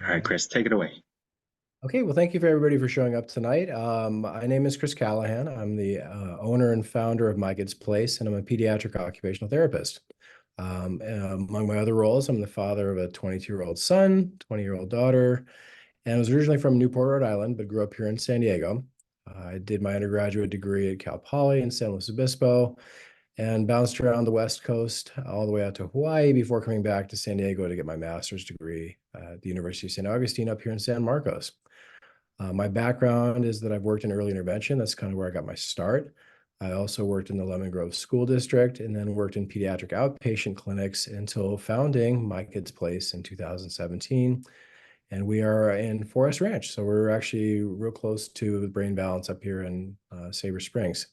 All right, Chris, take it away. Okay, well, thank you for everybody for showing up tonight. My name is Chris Callahan. I'm the owner and founder of My Kids Place, and I'm a pediatric occupational therapist. Among my other roles, I'm the father of a 22-year-old son, 20-year-old daughter, and I was originally from Newport, Rhode Island, but grew up here in San Diego. I did my undergraduate degree at Cal Poly in San Luis Obispo and bounced around the West Coast all the way out to Hawaii before coming back to San Diego to get my master's degree at the University of St. Augustine up here in San Marcos. My background is that I've worked in early intervention. That's kind of where I got my start. I also worked in the Lemon Grove School District and then worked in pediatric outpatient clinics until founding My Kids Place in 2017. And we are in Forest Ranch. So we're actually real close to the Brain Balance up here in Sabre Springs.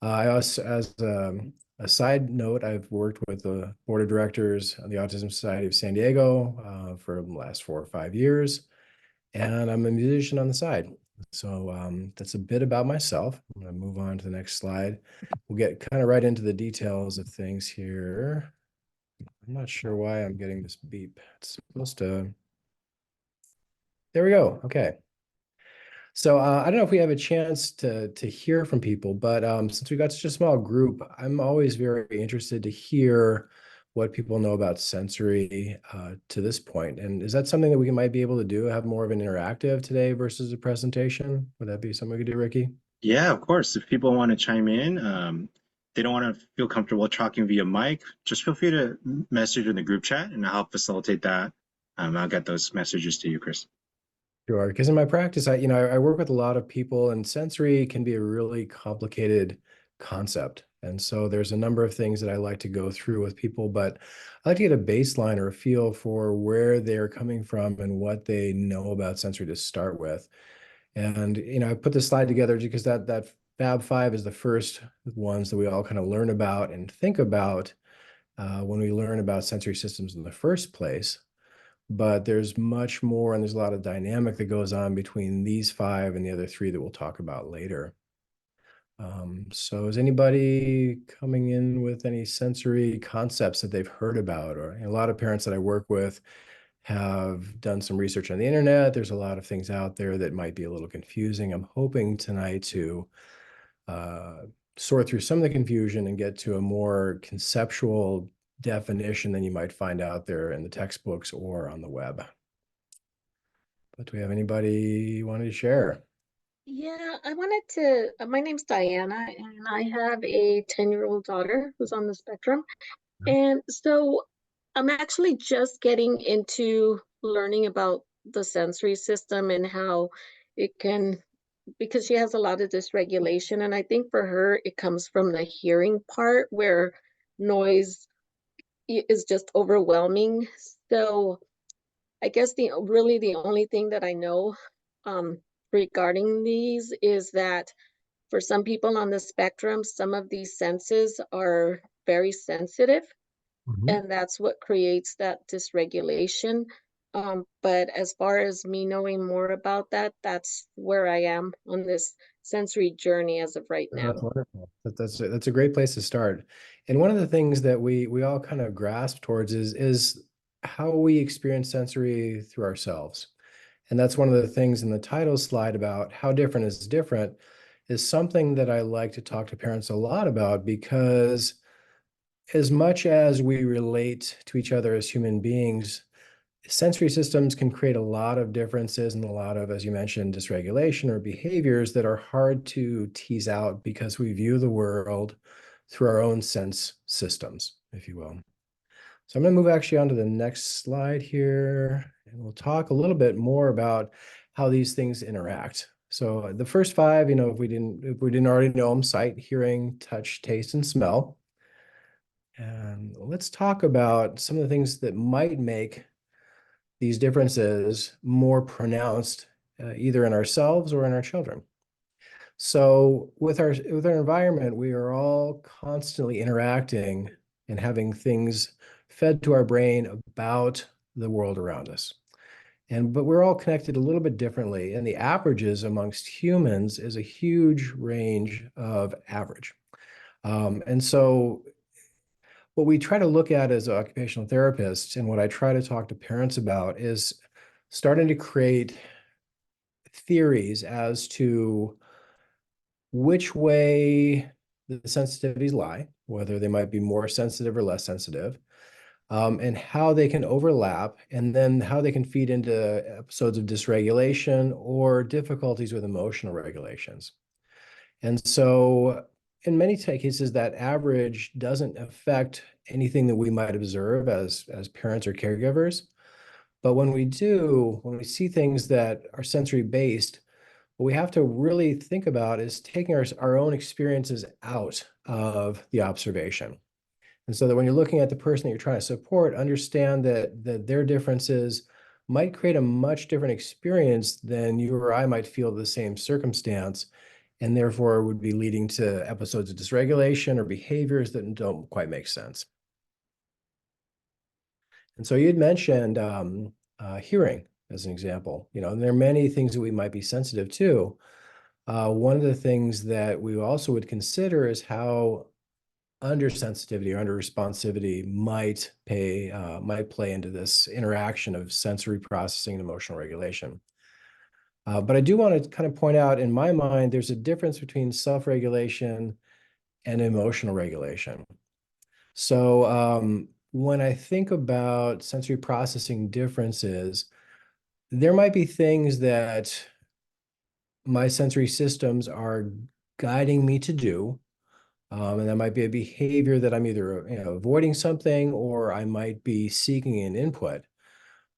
I also, as a side note, I've worked with the board of directors of the Autism Society of San Diego for the last 4 or 5 years. And I'm a musician on the side. So that's a bit about myself. I'm going to move on to the next slide. We'll get kind of right into the details of things here. I'm not sure why I'm getting this beep. It's supposed to. There we go. Okay. So I don't know if we have a chance to hear from people, but since we got such a small group, I'm always very interested to hear what people know about sensory to this point. And is that something that we might be able to do, have more of an interactive today versus a presentation? Would that be something we could do, Ricky? Yeah, of course. If people want to chime in, they don't want to feel comfortable talking via mic, just feel free to message in the group chat and I'll help facilitate that. I'll get those messages to you, Chris. Sure, because in my practice, I work with a lot of people, and sensory can be a really complicated concept. And so there's a number of things that I like to go through with people, but I like to get a baseline or a feel for where they're coming from and what they know about sensory to start with. And I put this slide together because that Fab Five is the first ones that we all kind of learn about and think about when we learn about sensory systems in the first place. But there's much more, and there's a lot of dynamic that goes on between these five and the other three that we'll talk about later. So is anybody coming in with any sensory concepts that they've heard about? Or a lot of parents that I work with have done some research on the internet. There's a lot of things out there that might be a little confusing. I'm hoping tonight to uh, sort through some of the confusion and get to a more conceptual definition than you might find out there in the textbooks or on the web. But do we have anybody wanted to share? Yeah, I wanted to. My name's Diana, and I have a 10-year-old daughter who's on the spectrum. And so I'm actually just getting into learning about the sensory system and how it can, because she has a lot of dysregulation. And I think for her, it comes from the hearing part where noise is just overwhelming. So I guess the only thing that I know regarding these is that for some people on the spectrum, some of these senses are very sensitive, Mhm. and that's what creates that dysregulation. But as far as me knowing more about that, that's where I am on this sensory journey as of right Oh, that's now. wonderful. That's a great place to start. And one of the things that we all kind of grasp towards is how we experience sensory through ourselves. And that's one of the things in the title slide about how different is different is something that I like to talk to parents a lot about because as much as we relate to each other as human beings, sensory systems can create a lot of differences and a lot of, as you mentioned, dysregulation or behaviors that are hard to tease out because we view the world through our own sense systems, if you will. So I'm going to move actually on to the next slide here, and we'll talk a little bit more about how these things interact. So the first five, if we didn't already know them, sight, hearing, touch, taste, and smell. And let's talk about some of the things that might make these differences more pronounced, either in ourselves or in our children. So with our environment, we are all constantly interacting and having things fed to our brain about the world around us. But we're all connected a little bit differently. And the averages amongst humans is a huge range of average. And so what we try to look at as occupational therapists and what I try to talk to parents about is starting to create theories as to which way the sensitivities lie, whether they might be more sensitive or less sensitive, and how they can overlap, and then how they can feed into episodes of dysregulation or difficulties with emotional regulations. And so in many cases, that average doesn't affect anything that we might observe as parents or caregivers. But when we do, when we see things that are sensory based, what we have to really think about is taking our own experiences out of the observation. And so that when you're looking at the person that you're trying to support, understand that their differences might create a much different experience than you or I might feel the same circumstance, and therefore would be leading to episodes of dysregulation or behaviors that don't quite make sense. And so you'd mentioned hearing as an example. And there are many things that we might be sensitive to. One of the things that we also would consider is how undersensitivity or underresponsivity might play into this interaction of sensory processing and emotional regulation. But I do want to kind of point out, in my mind, there's a difference between self-regulation and emotional regulation. So when I think about sensory processing differences, there might be things that my sensory systems are guiding me to do. And that might be a behavior that I'm either avoiding something, or I might be seeking an input.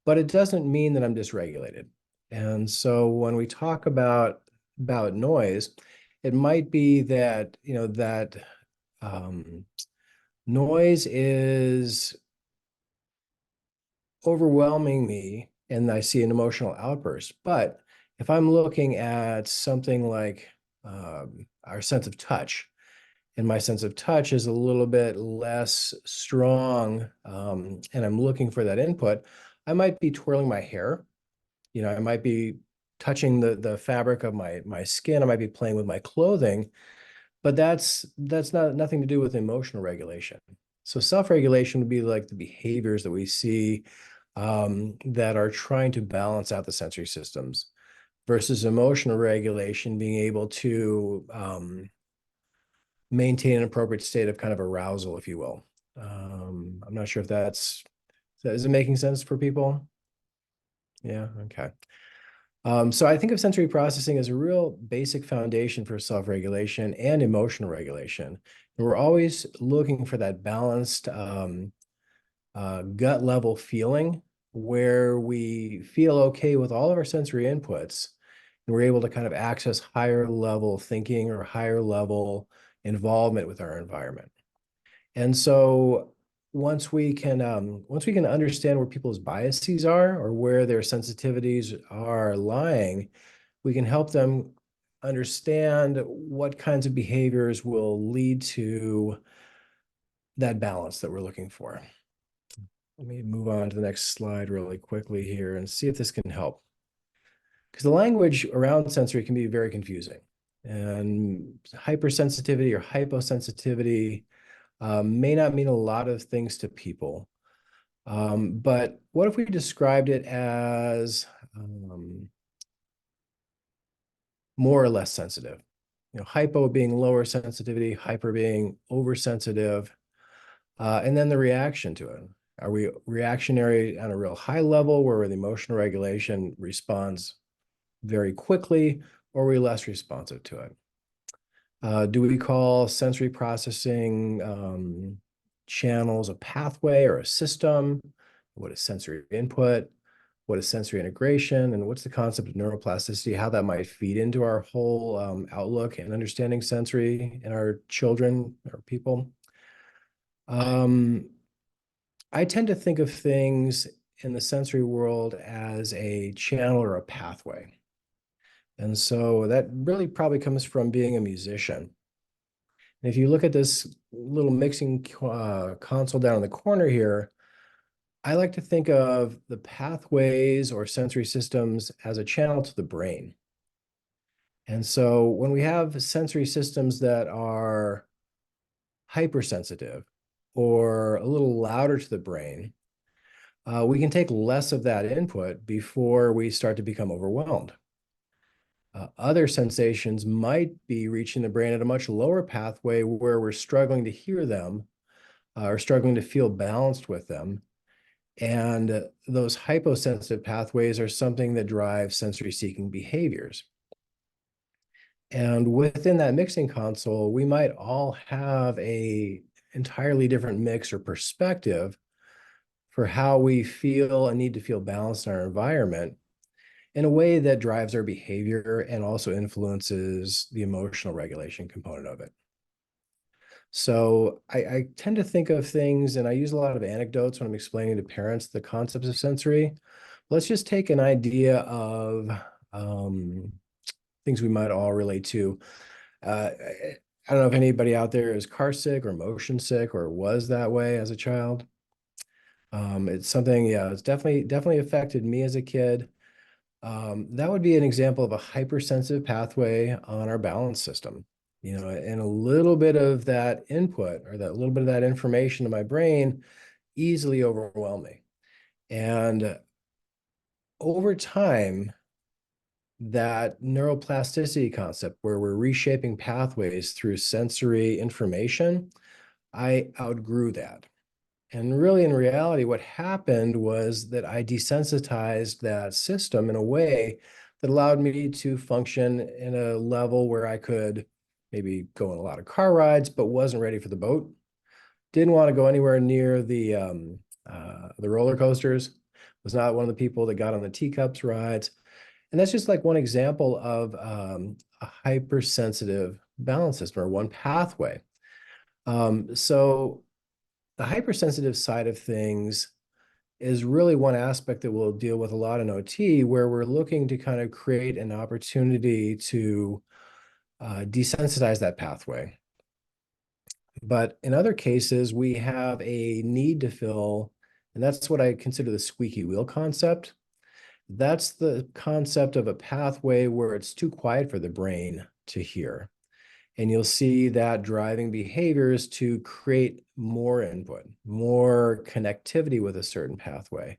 But it doesn't mean that I'm dysregulated. And so when we talk about noise, it might be that noise is overwhelming me and I see an emotional outburst. But if I'm looking at something like our sense of touch, and my sense of touch is a little bit less strong, and I'm looking for that input, I might be twirling my hair. I might be touching the fabric of my skin. I might be playing with my clothing, but that's nothing to do with emotional regulation. So self-regulation would be like the behaviors that we see that are trying to balance out the sensory systems, versus emotional regulation being able to maintain an appropriate state of kind of arousal, if you will. I'm not sure if is it making sense for people? Yeah, okay. So I think of sensory processing as a real basic foundation for self-regulation and emotional regulation. And we're always looking for that balanced gut level feeling where we feel okay with all of our sensory inputs, and we're able to kind of access higher level thinking or higher level involvement with our environment. And so once we can understand where people's biases are or where their sensitivities are lying, we can help them understand what kinds of behaviors will lead to that balance that we're looking for. Let me move on to the next slide really quickly here and see if this can help. Because the language around sensory can be very confusing. And hypersensitivity or hyposensitivity may not mean a lot of things to people. But what if we described it as more or less sensitive? Hypo being lower sensitivity, hyper being oversensitive, and then the reaction to it. Are we reactionary on a real high level where the emotional regulation responds very quickly, or are we less responsive to it? Do we call sensory processing channels a pathway or a system? What is sensory input? What is sensory integration? And what's the concept of neuroplasticity, how that might feed into our whole outlook and understanding sensory in our children or people? I tend to think of things in the sensory world as a channel or a pathway. And so that really probably comes from being a musician. And if you look at this little mixing console down in the corner here, I like to think of the pathways or sensory systems as a channel to the brain. And so when we have sensory systems that are hypersensitive or a little louder to the brain, we can take less of that input before we start to become overwhelmed. Other sensations might be reaching the brain at a much lower pathway where we're struggling to hear them or struggling to feel balanced with them. And those hyposensitive pathways are something that drive sensory-seeking behaviors. And within that mixing console, we might all have a entirely different mix or perspective for how we feel and need to feel balanced in our environment in a way that drives our behavior and also influences the emotional regulation component of it. So I tend to think of things, and I use a lot of anecdotes when I'm explaining to parents the concepts of sensory. Let's just take an idea of things we might all relate to. I don't know if anybody out there is car sick or motion sick or was that way as a child. It's something, yeah, it's definitely affected me as a kid. That would be an example of a hypersensitive pathway on our balance system. And a little bit of that input or that little bit of that information in my brain easily overwhelm me. And over time, that neuroplasticity concept where we're reshaping pathways through sensory information, I outgrew that. And really, in reality, what happened was that I desensitized that system in a way that allowed me to function in a level where I could maybe go on a lot of car rides, but wasn't ready for the boat. Didn't want to go anywhere near the roller coasters. Was not one of the people that got on the teacups rides. And that's just like one example of a hypersensitive balance system or one pathway. So the hypersensitive side of things is really one aspect that we'll deal with a lot in OT, where we're looking to kind of create an opportunity to desensitize that pathway. But in other cases, we have a need to fill, and that's what I consider the squeaky wheel concept. That's the concept of a pathway where it's too quiet for the brain to hear. And you'll see that driving behaviors to create more input, more connectivity with a certain pathway.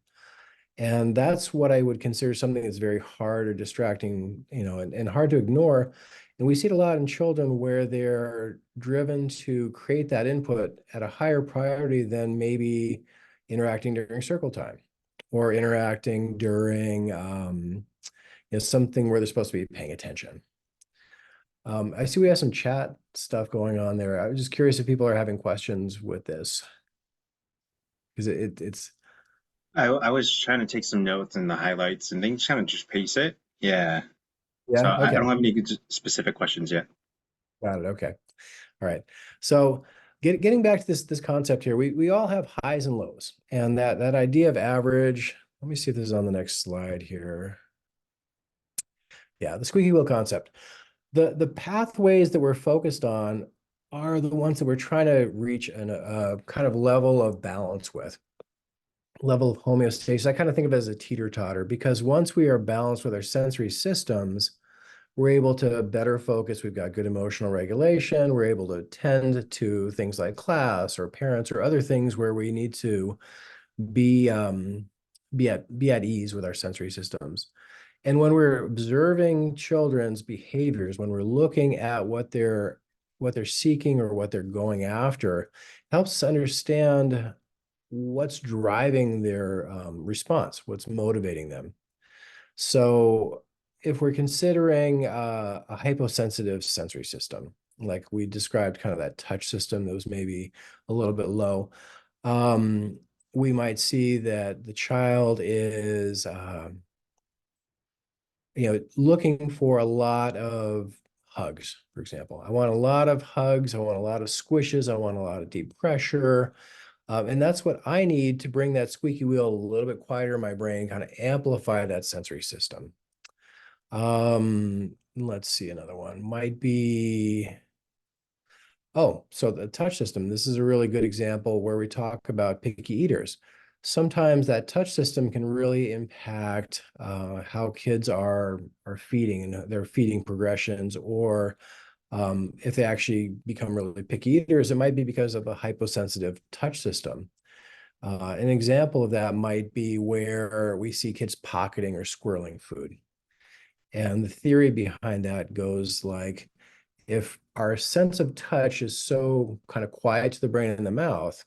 And that's what I would consider something that's very hard or distracting, and hard to ignore. And we see it a lot in children where they're driven to create that input at a higher priority than maybe interacting during circle time or interacting during something where they're supposed to be paying attention. I see we have some chat stuff going on there. I was just curious if people are having questions with this, because it's. I was trying to take some notes and the highlights and then kind of just paste it. Yeah. So Yeah, I okay. don't have any specific questions yet. Got it. Okay. All right. So getting back to this concept here, we all have highs and lows, and that idea of average. Let me see if this is on the next slide here. Yeah, the squeaky wheel concept. The pathways that we're focused on are the ones that we're trying to reach a kind of level of balance with, level of homeostasis. I kind of think of it as a teeter-totter, because once we are balanced with our sensory systems, we're able to better focus. We've got good emotional regulation. We're able to attend to things like class or parents or other things where we need to be at ease with our sensory systems. And when we're observing children's behaviors, when we're looking at what they're seeking or what they're going after, it helps us understand what's driving their response, what's motivating them. So if we're considering a hyposensitive sensory system, like we described, kind of that touch system that was maybe a little bit low, we might see that the child is looking for a lot of hugs, for example. I want a lot of hugs. I want a lot of squishes. I want a lot of deep pressure. And that's what I need to bring that squeaky wheel a little bit quieter in my brain, kind of amplify that sensory system. Let's see, another one might be, so the touch system. This is a really good example where we talk about picky eaters. Sometimes that touch system can really impact how kids are feeding and their feeding progressions, or if they actually become really picky eaters, it might be because of a hyposensitive touch system. An example of that might be where we see kids pocketing or squirreling food. And the theory behind that goes like, if our sense of touch is so kind of quiet to the brain and the mouth,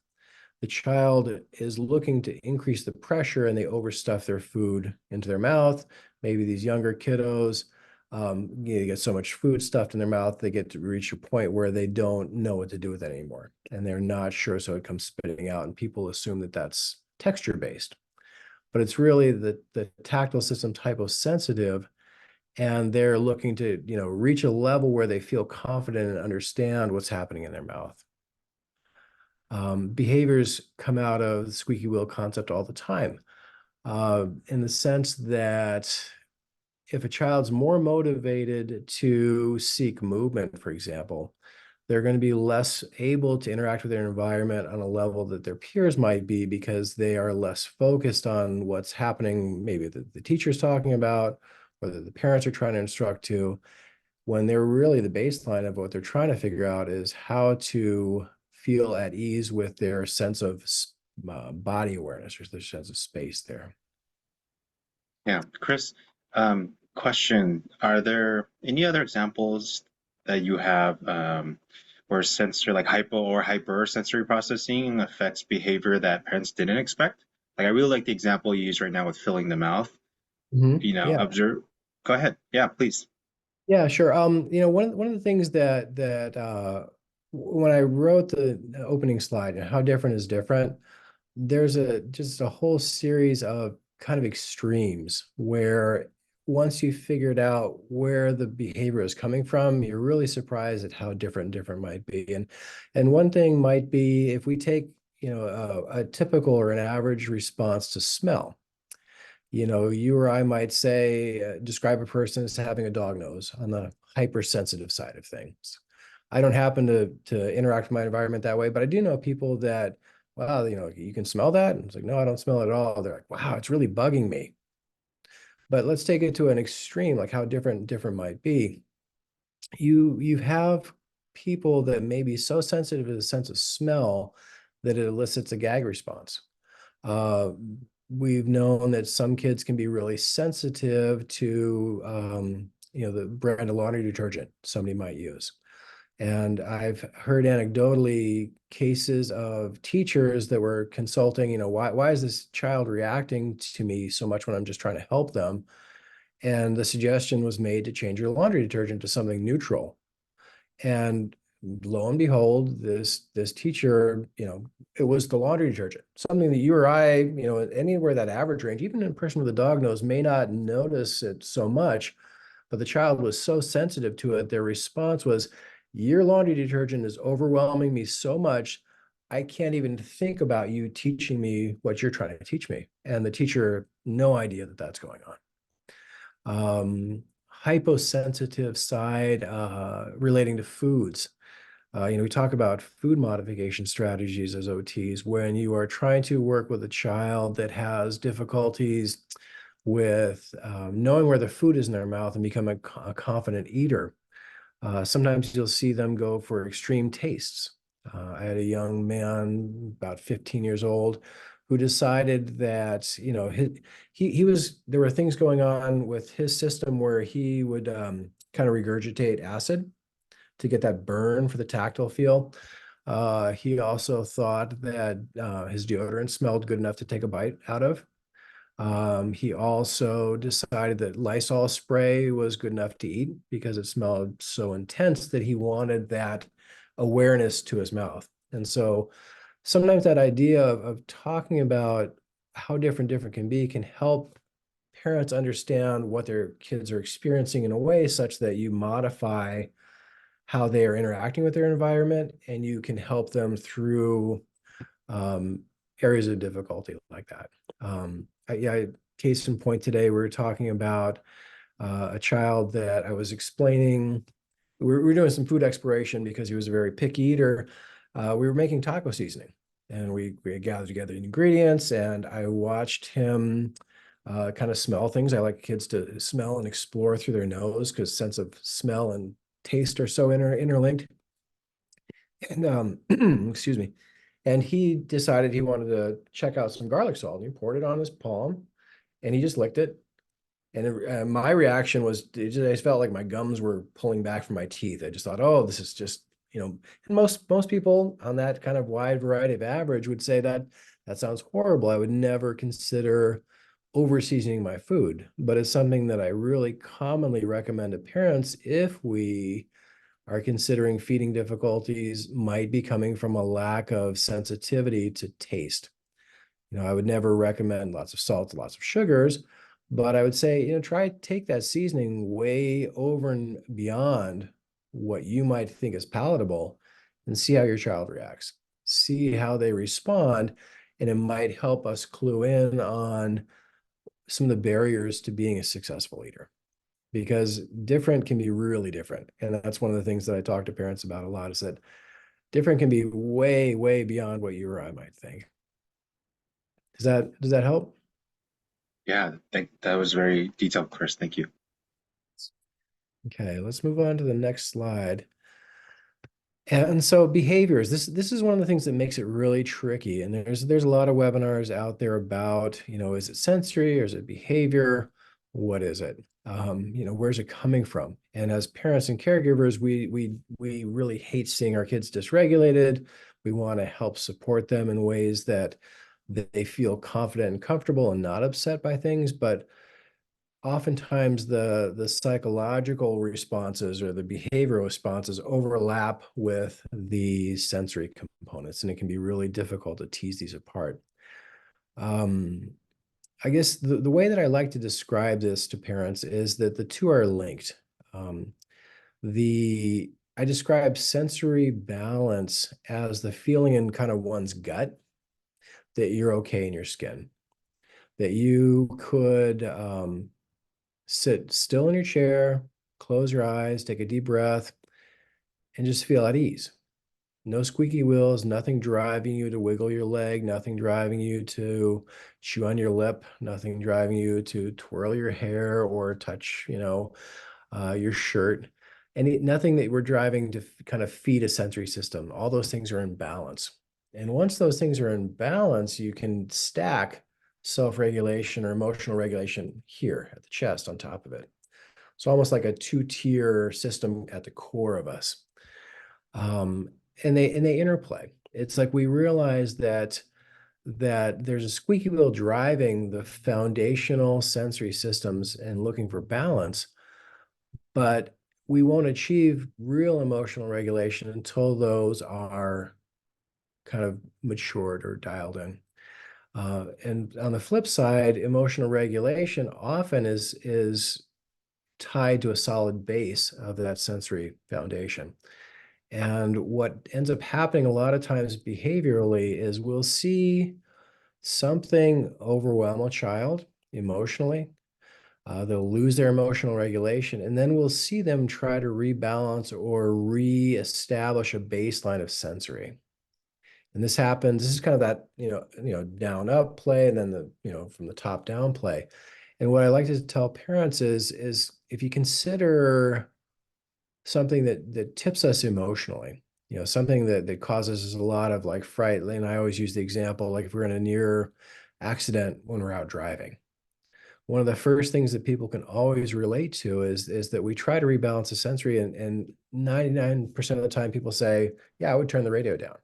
the child is looking to increase the pressure and they overstuff their food into their mouth. Maybe these younger kiddos, you get so much food stuffed in their mouth, they get to reach a point where they don't know what to do with it anymore. And they're not sure, so it comes spitting out. And people assume that that's texture-based. But it's really the tactile system's hyposensitive, and they're looking to, reach a level where they feel confident and understand what's happening in their mouth. Behaviors come out of the squeaky wheel concept all the time, in the sense that if a child's more motivated to seek movement, for example, they're going to be less able to interact with their environment on a level that their peers might be, because they are less focused on what's happening, maybe the teacher's talking about, or that the parents are trying to instruct to, when they're really the baseline of what they're trying to figure out is how to feel at ease with their sense of body awareness, or their sense of space there. Yeah, Chris, question, are there any other examples that you have where sensor like hypo or hypersensory processing affects behavior that parents didn't expect? Like I really like the example you use right now with filling the mouth. Yeah. Observe. Go ahead. Yeah, please. Yeah, sure. One of the things that when I wrote the opening slide, how different is different, there's just a whole series of kind of extremes where once you figured out where the behavior is coming from, you're really surprised at how different might be. And one thing might be, if we take, a typical or an average response to smell. You or I might say, describe a person as having a dog nose on the hypersensitive side of things. I don't happen to interact with my environment that way, but I do know people that, wow, you can smell that? And it's like, no, I don't smell it at all. They're like, wow, it's really bugging me. But let's take it to an extreme, like how different might be. You have people that may be so sensitive to the sense of smell that it elicits a gag response. We've known that some kids can be really sensitive to, the brand of laundry detergent somebody might use. And I've heard anecdotally cases of teachers that were consulting, why is this child reacting to me so much when I'm just trying to help them? And the suggestion was made to change your laundry detergent to something neutral. And lo and behold, this teacher, it was the laundry detergent, something that you or I, anywhere that average range, even a person with a dog nose may not notice it so much, but the child was so sensitive to it, their response was, your laundry detergent is overwhelming me so much, I can't even think about you teaching me what you're trying to teach me. And the teacher, no idea that that's going on. Hyposensitive side relating to foods. We talk about food modification strategies as OTs when you are trying to work with a child that has difficulties with knowing where the food is in their mouth and become a confident eater. Sometimes you'll see them go for extreme tastes. I had a young man, about 15 years old, who decided that, he was, there were things going on with his system where he would kind of regurgitate acid to get that burn for the tactile feel. He also thought that his deodorant smelled good enough to take a bite out of. He also decided that Lysol spray was good enough to eat because it smelled so intense that he wanted that awareness to his mouth. And so sometimes that idea of talking about how different can be can help parents understand what their kids are experiencing in a way such that you modify how they are interacting with their environment, and you can help them through areas of difficulty like that. Case in point today, we were talking about a child that I was explaining. We were doing some food exploration because he was a very picky eater. We were making taco seasoning, and we gathered together ingredients, and I watched him kind of smell things. I like kids to smell and explore through their nose because sense of smell and taste are so interlinked. And excuse me. And he decided he wanted to check out some garlic salt. And he poured it on his palm and he just licked it. And my reaction was, I just felt like my gums were pulling back from my teeth. I just thought, oh, this is just, and most people on that kind of wide variety of average would say that that sounds horrible. I would never consider over seasoning my food, but it's something that I really commonly recommend to parents if we are considering feeding difficulties might be coming from a lack of sensitivity to taste. I would never recommend lots of salt, lots of sugars, but I would say, try take that seasoning way over and beyond what you might think is palatable and see how your child reacts. See how they respond, and it might help us clue in on some of the barriers to being a successful eater, because different can be really different. And that's one of the things that I talk to parents about a lot, is that different can be way, way beyond what you or I might think. Does that help? Yeah, that was very detailed, Chris. Thank you. Okay, let's move on to the next slide. And so behaviors, this is one of the things that makes it really tricky. And there's a lot of webinars out there about, is it sensory or is it behavior? What is it? Where's it coming from? And as parents and caregivers, we really hate seeing our kids dysregulated. We want to help support them in ways that they feel confident and comfortable and not upset by things. But oftentimes the psychological responses or the behavioral responses overlap with the sensory components, and it can be really difficult to tease these apart. I guess the way that I like to describe this to parents is that the two are linked. I describe sensory balance as the feeling in kind of one's gut that you're okay in your skin, that you could sit still in your chair, close your eyes, take a deep breath, and just feel at ease. No squeaky wheels, nothing driving you to wiggle your leg, nothing driving you to chew on your lip, nothing driving you to twirl your hair or touch, your shirt. Nothing that we're driving to kind of feed a sensory system. All those things are in balance. And once those things are in balance, you can stack self-regulation or emotional regulation here at the chest on top of it. It's almost like a two-tier system at the core of us. And they interplay. It's like we realize that there's a squeaky wheel driving the foundational sensory systems and looking for balance, but we won't achieve real emotional regulation until those are kind of matured or dialed in. And on the flip side, emotional regulation often is tied to a solid base of that sensory foundation. And what ends up happening a lot of times behaviorally is we'll see something overwhelm a child emotionally. They'll lose their emotional regulation, and then we'll see them try to rebalance or reestablish a baseline of sensory. And this happens, this is kind of that, down up play, and then from the top down play. And what I like to tell parents is if you consider something that tips us emotionally, something that causes us a lot of like fright. And I always use the example, like if we're in a near accident when we're out driving, one of the first things that people can always relate to is that we try to rebalance the sensory, and 99% of the time people say, yeah, I would turn the radio down.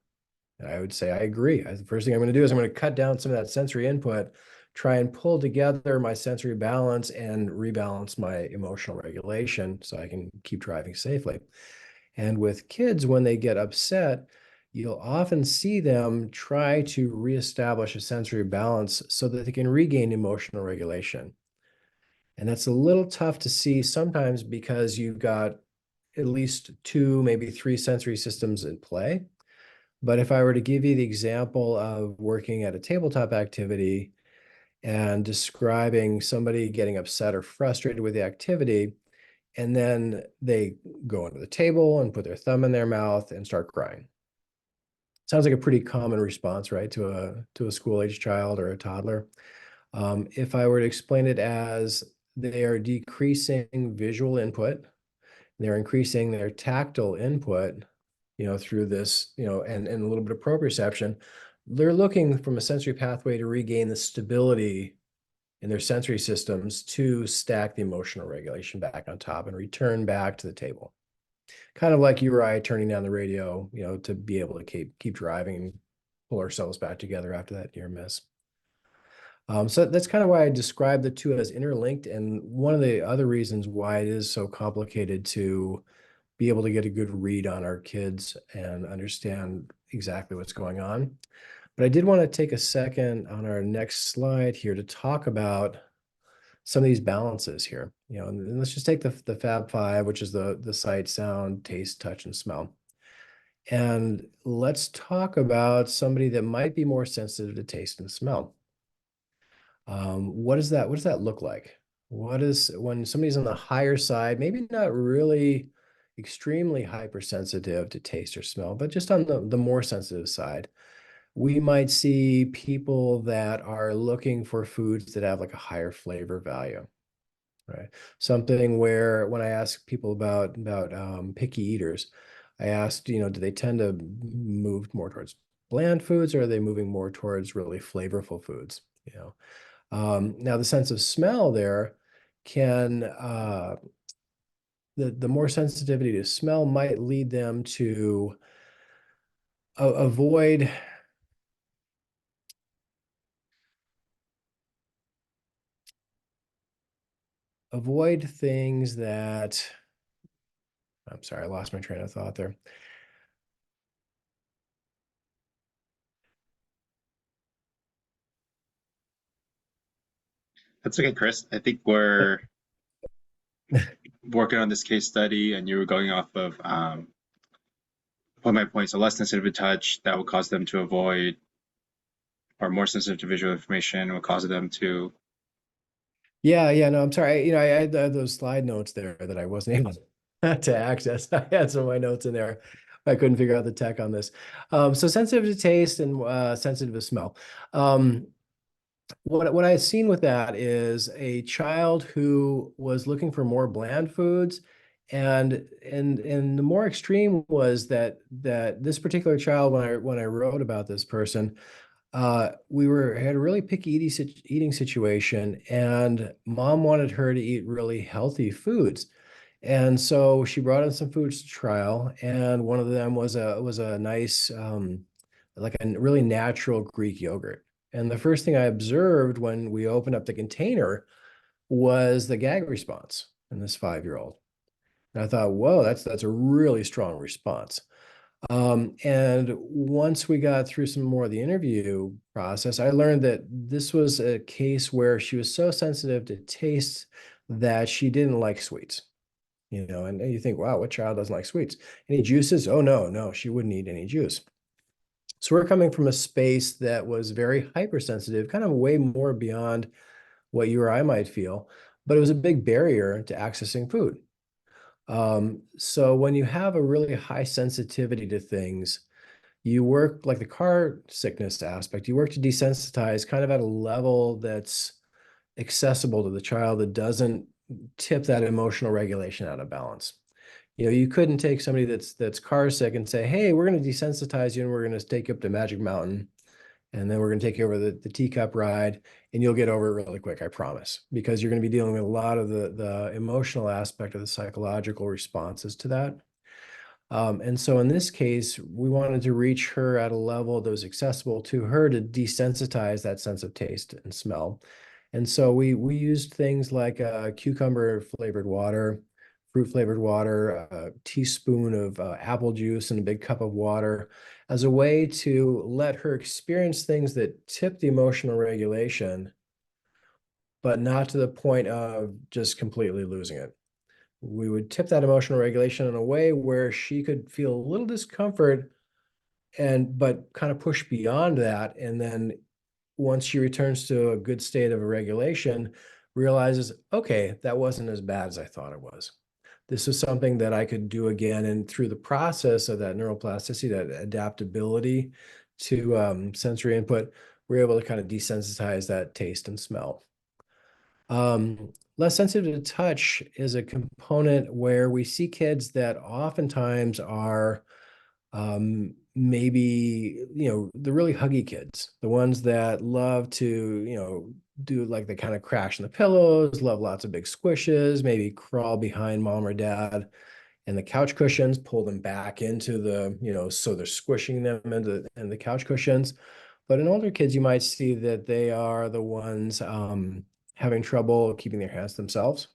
And I would say, I agree. The first thing I'm going to do is I'm going to cut down some of that sensory input, try and pull together my sensory balance and rebalance my emotional regulation so I can keep driving safely. And with kids, when they get upset, you'll often see them try to reestablish a sensory balance so that they can regain emotional regulation. And that's a little tough to see sometimes because you've got at least two, maybe three sensory systems in play. But if I were to give you the example of working at a tabletop activity and describing somebody getting upset or frustrated with the activity, and then they go under the table and put their thumb in their mouth and start crying. Sounds like a pretty common response, right, to a school-age child or a toddler. If I were to explain it as they are decreasing visual input, they're increasing their tactile input, through this, and a little bit of proprioception, they're looking from a sensory pathway to regain the stability in their sensory systems to stack the emotional regulation back on top and return back to the table. Kind of like you or I turning down the radio, to be able to keep driving and pull ourselves back together after that near miss. So that's kind of why I describe the two as interlinked. And one of the other reasons why it is so complicated to be able to get a good read on our kids and understand exactly what's going on. But I did want to take a second on our next slide here to talk about some of these balances here. And let's just take the Fab Five, which is the sight, sound, taste, touch, and smell. And let's talk about somebody that might be more sensitive to taste and smell. What does that look like? What is when somebody's on the higher side, maybe not really extremely hypersensitive to taste or smell, but just on the more sensitive side, we might see people that are looking for foods that have like a higher flavor value, right? Something where when I ask people about picky eaters, I asked, do they tend to move more towards bland foods, or are they moving more towards really flavorful foods? Now the sense of smell there can the more sensitivity to smell might lead them to avoid things that, I'm sorry, I lost my train of thought there. That's okay, Chris. I think we're working on this case study, and you were going off of one of my points. A less sensitive to touch that will cause them to avoid, or more sensitive to visual information will cause them to. Yeah, no, I'm sorry. I had those slide notes there that I wasn't able to access. I had some of my notes in there. I couldn't figure out the tech on this. So sensitive to taste and sensitive to smell. What I had seen with that is a child who was looking for more bland foods, and the more extreme was that this particular child, when I wrote about this person, we had a really picky eating situation, and mom wanted her to eat really healthy foods. And so she brought in some foods to trial, and one of them was a nice, like a really natural Greek yogurt. And the first thing I observed when we opened up the container was the gag response in this 5-year-old. And I thought, whoa, that's a really strong response. And once we got through some more of the interview process, I learned that this was a case where she was so sensitive to taste that she didn't like sweets. And you think, wow, what child doesn't like sweets? Any juices? Oh, no, she wouldn't eat any juice. So we're coming from a space that was very hypersensitive, kind of way more beyond what you or I might feel, but it was a big barrier to accessing food. So when you have a really high sensitivity to things, you work like the car sickness aspect, you work to desensitize kind of at a level that's accessible to the child that doesn't tip that emotional regulation out of balance. You couldn't take somebody that's car sick and say, hey, we're going to desensitize you and we're going to take you up to Magic Mountain, and then we're going to take you over the teacup ride, and you'll get over it really quick, I promise, because you're going to be dealing with a lot of the emotional aspect of the psychological responses to that. And so in this case, we wanted to reach her at a level that was accessible to her to desensitize that sense of taste and smell. And so we used things like cucumber flavored water, fruit flavored water, a teaspoon of apple juice, and a big cup of water as a way to let her experience things that tip the emotional regulation, but not to the point of just completely losing it. We would tip that emotional regulation in a way where she could feel a little discomfort, but kind of push beyond that. And then once she returns to a good state of regulation, realizes, okay, that wasn't as bad as I thought it was. This is something that I could do again. And through the process of that neuroplasticity, that adaptability to sensory input, we're able to kind of desensitize that taste and smell. Less sensitive to touch is a component where we see kids that oftentimes are Maybe, the really huggy kids, the ones that love to, do like they kind of crash in the pillows, love lots of big squishes, maybe crawl behind mom or dad and the couch cushions, pull them back into so they're squishing them into the couch cushions. But in older kids, you might see that they are the ones having trouble keeping their hands to themselves,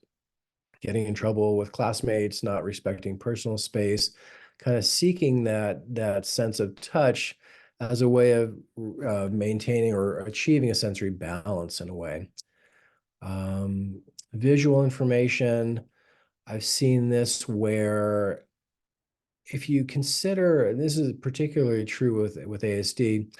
getting in trouble with classmates, not respecting personal space, kind of seeking that sense of touch as a way of maintaining or achieving a sensory balance in a way. Visual information, I've seen this where if you consider, and this is particularly true with ASD,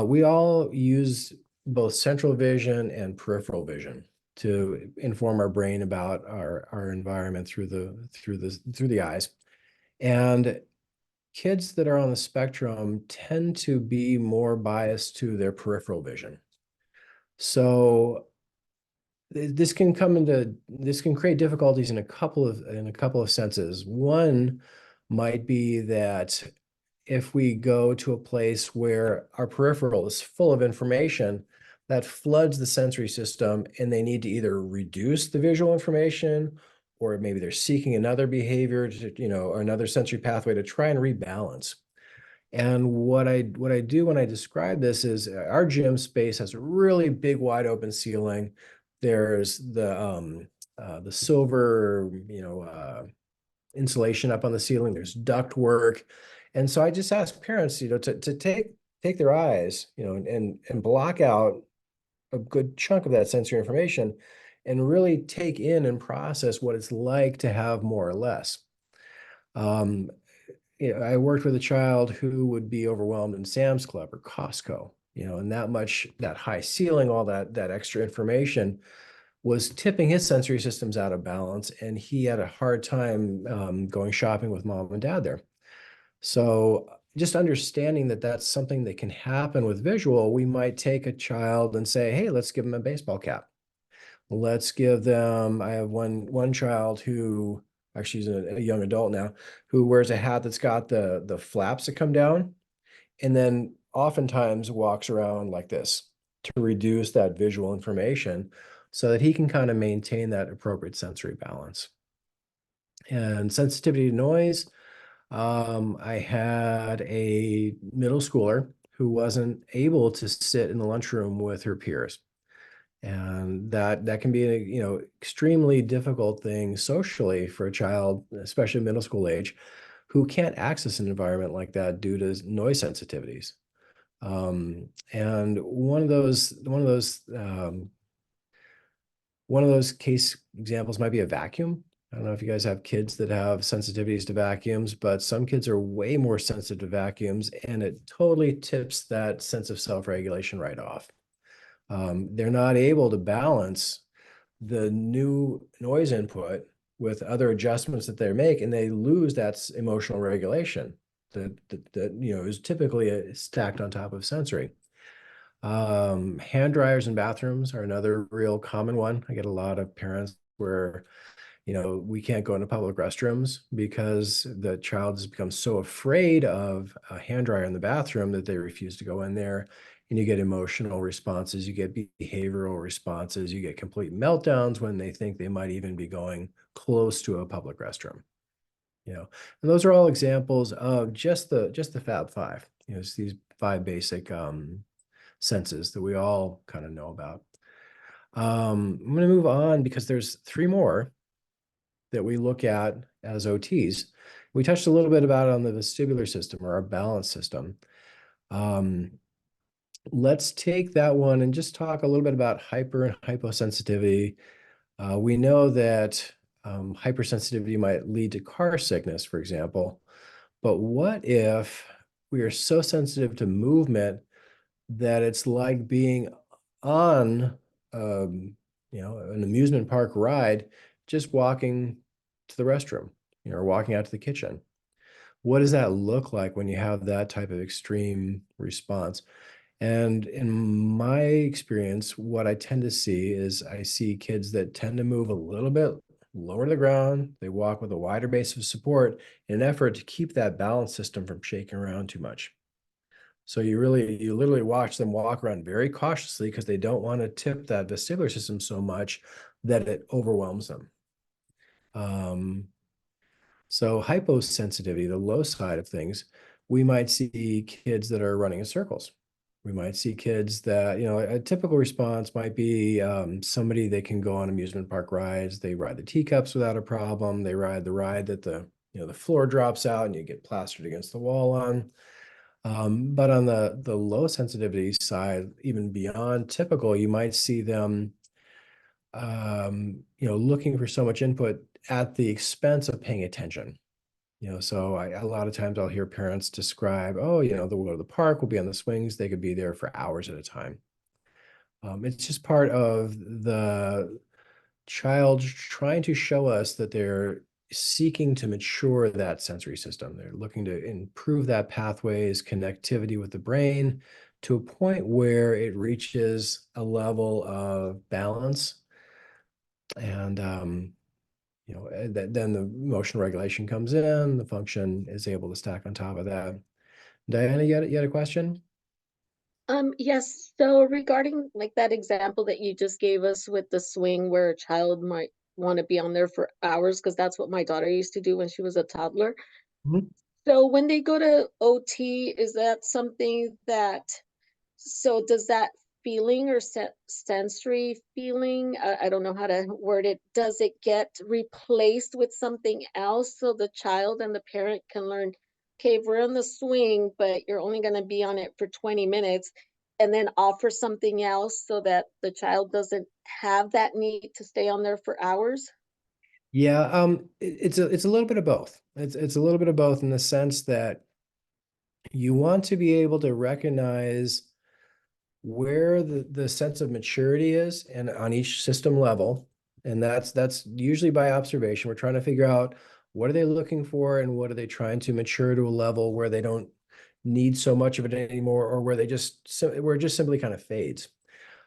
we all use both central vision and peripheral vision to inform our brain about our environment through the eyes. And kids that are on the spectrum tend to be more biased to their peripheral vision. So this can create difficulties in a couple of senses. One might be that if we go to a place where our peripheral is full of information, that floods the sensory system, and they need to either reduce the visual information, or maybe they're seeking another behavior or another sensory pathway to try and rebalance. And what I do when I describe this is our gym space has a really big, wide open ceiling. There's the silver, insulation up on the ceiling. There's duct work. And so I just ask parents, to take their eyes, and block out a good chunk of that sensory information and really take in and process what it's like to have more or less. Um, I worked with a child who would be overwhelmed in Sam's Club or Costco, and that high ceiling, all that extra information was tipping his sensory systems out of balance, and he had a hard time going shopping with mom and dad there. So just understanding that that's something that can happen with visual, we might take a child and say, hey, let's give them a baseball cap. Let's give them, I have one child who, actually he's a young adult now, who wears a hat that's got the flaps that come down, and then oftentimes walks around like this to reduce that visual information so that he can kind of maintain that appropriate sensory balance. And sensitivity to noise, I had a middle schooler who wasn't able to sit in the lunchroom with her peers. And that can be a extremely difficult thing socially for a child, especially middle school age, who can't access an environment like that due to noise sensitivities. And one of those case examples might be a vacuum. I don't know if you guys have kids that have sensitivities to vacuums, but some kids are way more sensitive to vacuums, and it totally tips that sense of self-regulation right off. They're not able to balance the new noise input with other adjustments that they make, and they lose that emotional regulation that is typically stacked on top of sensory. Hand dryers in bathrooms are another real common one. I get a lot of parents where we can't go into public restrooms because the child has become so afraid of a hand dryer in the bathroom that they refuse to go in there. And you get emotional responses, you get behavioral responses, you get complete meltdowns when they think they might even be going close to a public restroom. And those are all examples of just the Fab Five. It's these five basic senses that we all kind of know about. I'm going to move on because there's three more that we look at as OTs. We touched a little bit about on the vestibular system or our balance system. Let's take that one and just talk a little bit about hyper and hyposensitivity. We know that hypersensitivity might lead to car sickness, for example. But what if we are so sensitive to movement that it's like being on an amusement park ride, just walking to the restroom, or walking out to the kitchen? What does that look like when you have that type of extreme response? And in my experience, what I tend to see is I see kids that tend to move a little bit lower to the ground, they walk with a wider base of support in an effort to keep that balance system from shaking around too much. So you literally watch them walk around very cautiously because they don't want to tip that vestibular system so much that it overwhelms them. So hyposensitivity, the low side of things, we might see kids that are running in circles. We might see kids that, a typical response might be somebody that can go on amusement park rides. They ride the teacups without a problem. They ride the ride that the floor drops out and you get plastered against the wall on. But on the low sensitivity side, even beyond typical, you might see them, looking for so much input at the expense of paying attention. So a lot of times I'll hear parents describe, oh, they'll go to the park, we'll be on the swings. They could be there for hours at a time. It's just part of the child trying to show us that they're seeking to mature that sensory system. They're looking to improve that pathways connectivity with the brain to a point where it reaches a level of balance. And then the emotional regulation comes in, the function is able to stack on top of that. Diana, you had a question? Yes, so regarding like that example that you just gave us with the swing where a child might want to be on there for hours, because that's what my daughter used to do when she was a toddler. Mhm. So when they go to OT, is that something that, so does that feeling or sensory feeling, I don't know how to word it, does it get replaced with something else so the child and the parent can learn, okay, we're on the swing, but you're only going to be on it for 20 minutes, and then offer something else so that the child doesn't have that need to stay on there for hours? Yeah, it's a little bit of both. It's a little bit of both in the sense that you want to be able to recognize where the sense of maturity is and on each system level. And that's usually by observation. We're trying to figure out what are they looking for and what are they trying to mature to a level where they don't need so much of it anymore, or where where it just simply kind of fades.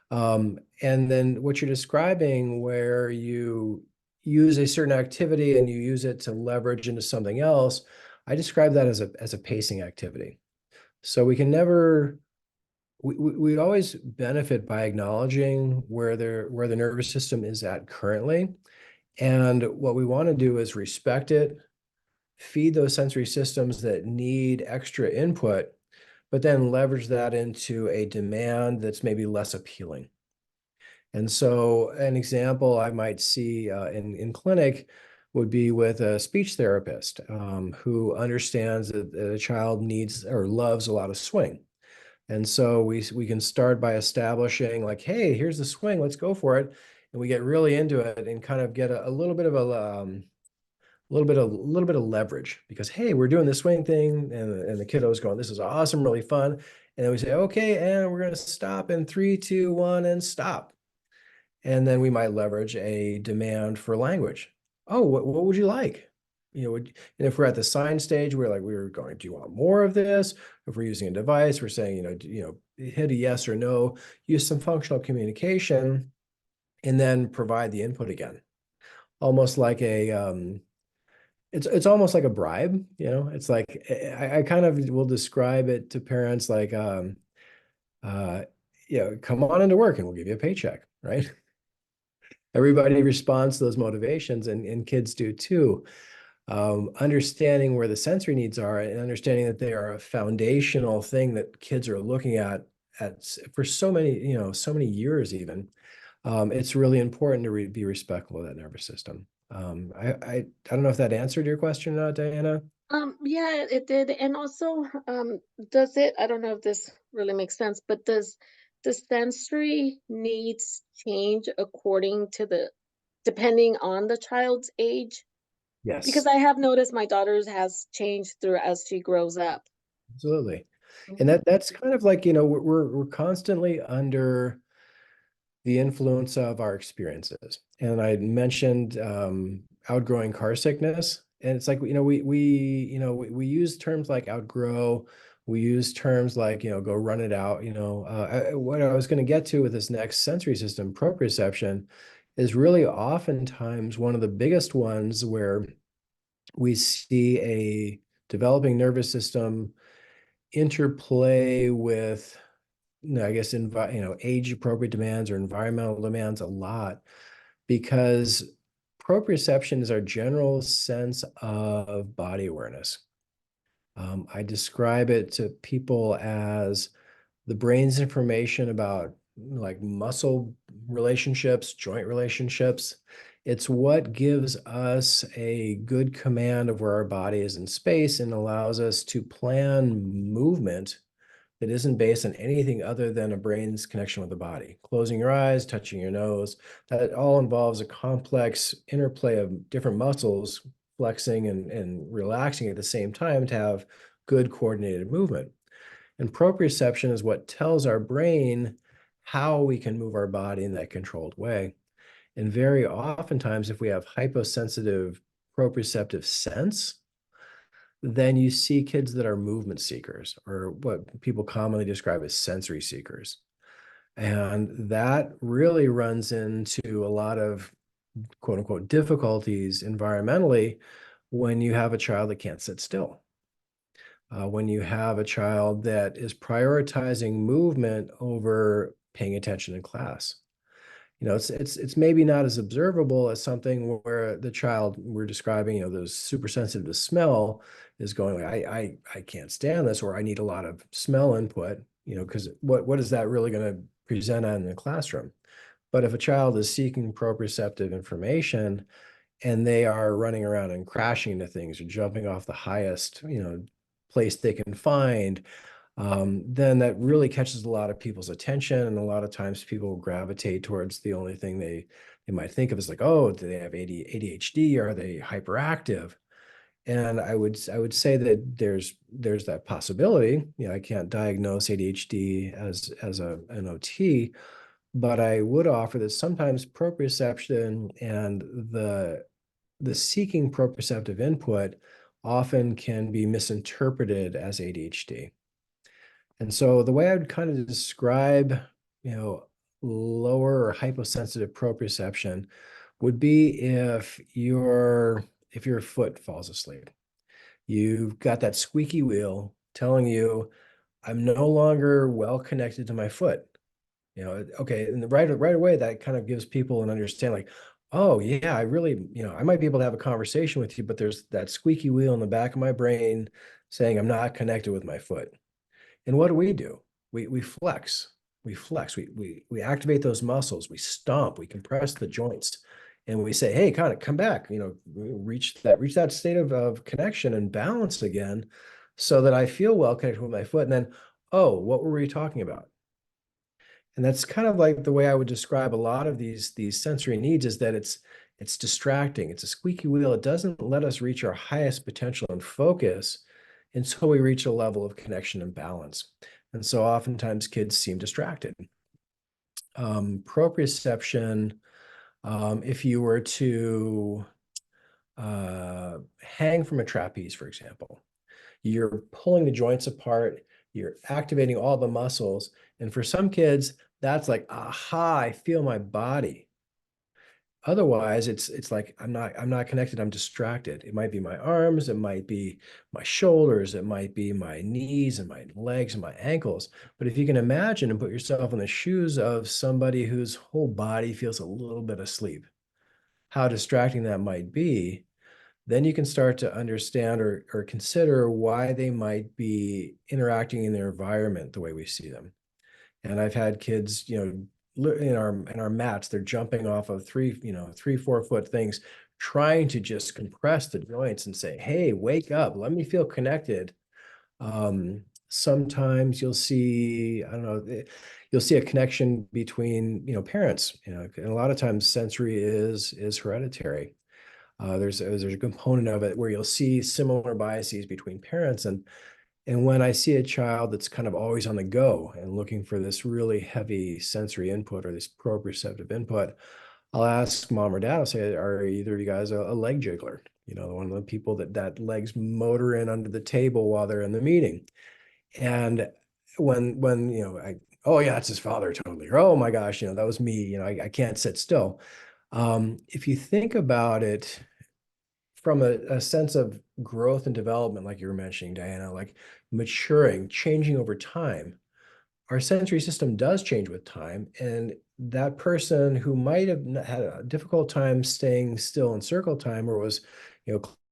And then what you're describing, where you use a certain activity and you use it to leverage into something else, I describe that as a pacing activity. So we can never we always benefit by acknowledging where the nervous system is at currently. And what we want to do is respect it, feed those sensory systems that need extra input, but then leverage that into a demand that's maybe less appealing. And so an example I might see in clinic would be with a speech therapist who understands that a child needs or loves a lot of swing. And so we can start by establishing like, hey, here's the swing, let's go for it. And we get really into it and kind of get a little bit of a leverage because, hey, we're doing the swing thing, and the kiddo's going, this is awesome, really fun. And then we say, okay, and we're going to stop in 3, 2, 1, and stop. And then we might leverage a demand for language. Oh, what would you like? And if we're at the sign stage, we're going, do you want more of this? If we're using a device, we're saying, hit a yes or no, use some functional communication, and then provide the input again. Almost like it's almost like a bribe, it's like, I kind of will describe it to parents like, come on into work and we'll give you a paycheck, right? Everybody responds to those motivations, and kids do too. Understanding where the sensory needs are and understanding that they are a foundational thing that kids are looking at for so many years even. It's really important to be respectful of that nervous system. I don't know if that answered your question or not, Diana. Yeah, it did. And also, does it, I don't know if this really makes sense, but does the sensory needs change according to depending on the child's age? Because Yes, I have noticed my daughter's has changed through as she grows up. absolutely. And Mhm. that's kind of like, we're constantly under the influence of our experiences. And I mentioned outgrowing car sickness. And it's like, we use terms like outgrow, we use terms like, go run it out. What I was going to get to with this next sensory system, proprioception, is really oftentimes one of the biggest ones where we see a developing nervous system interplay with, I guess, age-appropriate demands or environmental demands a lot, because proprioception is our general sense of body awareness. I describe it to people as the brain's information about like muscle relationships, joint relationships. It's what gives us a good command of where our body is in space and allows us to plan movement that isn't based on anything other than a brain's connection with the body. Closing your eyes, touching your nose, that all involves a complex interplay of different muscles flexing and relaxing at the same time to have good coordinated movement. And proprioception is what tells our brain how we can move our body in that controlled way. And very oftentimes, if we have hyposensitive proprioceptive sense, then you see kids that are movement seekers, or what people commonly describe as sensory seekers. And that really runs into a lot of quote unquote difficulties environmentally when you have a child that can't sit still. When you have a child that is prioritizing movement over paying attention in class. It's maybe not as observable as something where the child we're describing, those super sensitive to smell, is going like, I can't stand this, or I need a lot of smell input, because what is that really going to present on in the classroom? But if a child is seeking proprioceptive information and they are running around and crashing into things or jumping off the highest, place they can find, then that really catches a lot of people's attention. And a lot of times people gravitate towards the only thing they might think of as like, oh, do they have ADHD? Or are they hyperactive? And I would say that there's that possibility. I can't diagnose ADHD as an OT, but I would offer that sometimes proprioception and the seeking proprioceptive input often can be misinterpreted as ADHD. And so the way I would kind of describe, lower or hyposensitive proprioception would be if your foot falls asleep. You've got that squeaky wheel telling you, I'm no longer well connected to my foot. Okay, and right away that kind of gives people an understanding, like, oh yeah, I really, I might be able to have a conversation with you, but there's that squeaky wheel in the back of my brain saying I'm not connected with my foot. And what do? We flex, we activate those muscles, we stomp, we compress the joints, and we say, hey, kind of come back, reach that state of connection and balance again, so that I feel well connected with my foot. And then, oh, what were we talking about? And that's kind of like the way I would describe a lot of these sensory needs, is that it's distracting. It's a squeaky wheel. It doesn't let us reach our highest potential and focus until we reach a level of connection and balance. And so oftentimes kids seem distracted. Proprioception, if you were to hang from a trapeze, for example, you're pulling the joints apart, you're activating all the muscles. And for some kids, that's like, aha, I feel my body. Otherwise, it's like, I'm not connected, I'm distracted. It might be my arms, it might be my shoulders, it might be my knees and my legs and my ankles. But if you can imagine and put yourself in the shoes of somebody whose whole body feels a little bit asleep, how distracting that might be, then you can start to understand or consider why they might be interacting in their environment the way we see them. And I've had kids, in our mats, they're jumping off of 3-4 foot things, trying to just compress the joints and say, hey, wake up, let me feel connected. Sometimes you'll see, I don't know, you'll see a connection between, parents, and a lot of times sensory is hereditary. There's a component of it where you'll see similar biases between parents. And when I see a child that's kind of always on the go and looking for this really heavy sensory input or this proprioceptive input, I'll ask mom or dad, I'll say, are either of you guys a leg jiggler? One of the people that legs motor in under the table while they're in the meeting. And when oh yeah, that's his father, totally. Or, oh my gosh, that was me, I can't sit still. If you think about it from a sense of growth and development, like you were mentioning, Diana, like maturing, changing over time, our sensory system does change with time. And that person who might have had a difficult time staying still in circle time, or was,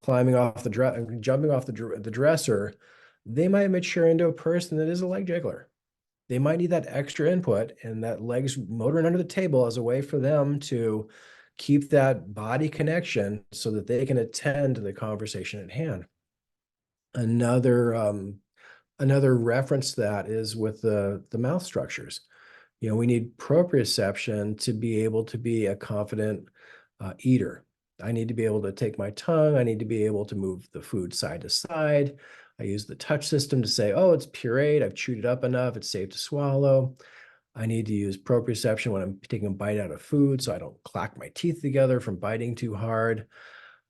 climbing off jumping off the dresser, they might mature into a person that is a leg jiggler. They might need that extra input, and that legs motoring under the table as a way for them to keep that body connection so that they can attend to the conversation at hand. Another reference to that is with the mouth structures. We need proprioception to be able to be a confident eater. I need to be able to take my tongue. I need to be able to move the food side to side. I use the touch system to say, oh, it's pureed. I've chewed it up enough. It's safe to swallow. I need to use proprioception when I'm taking a bite out of food so I don't clack my teeth together from biting too hard.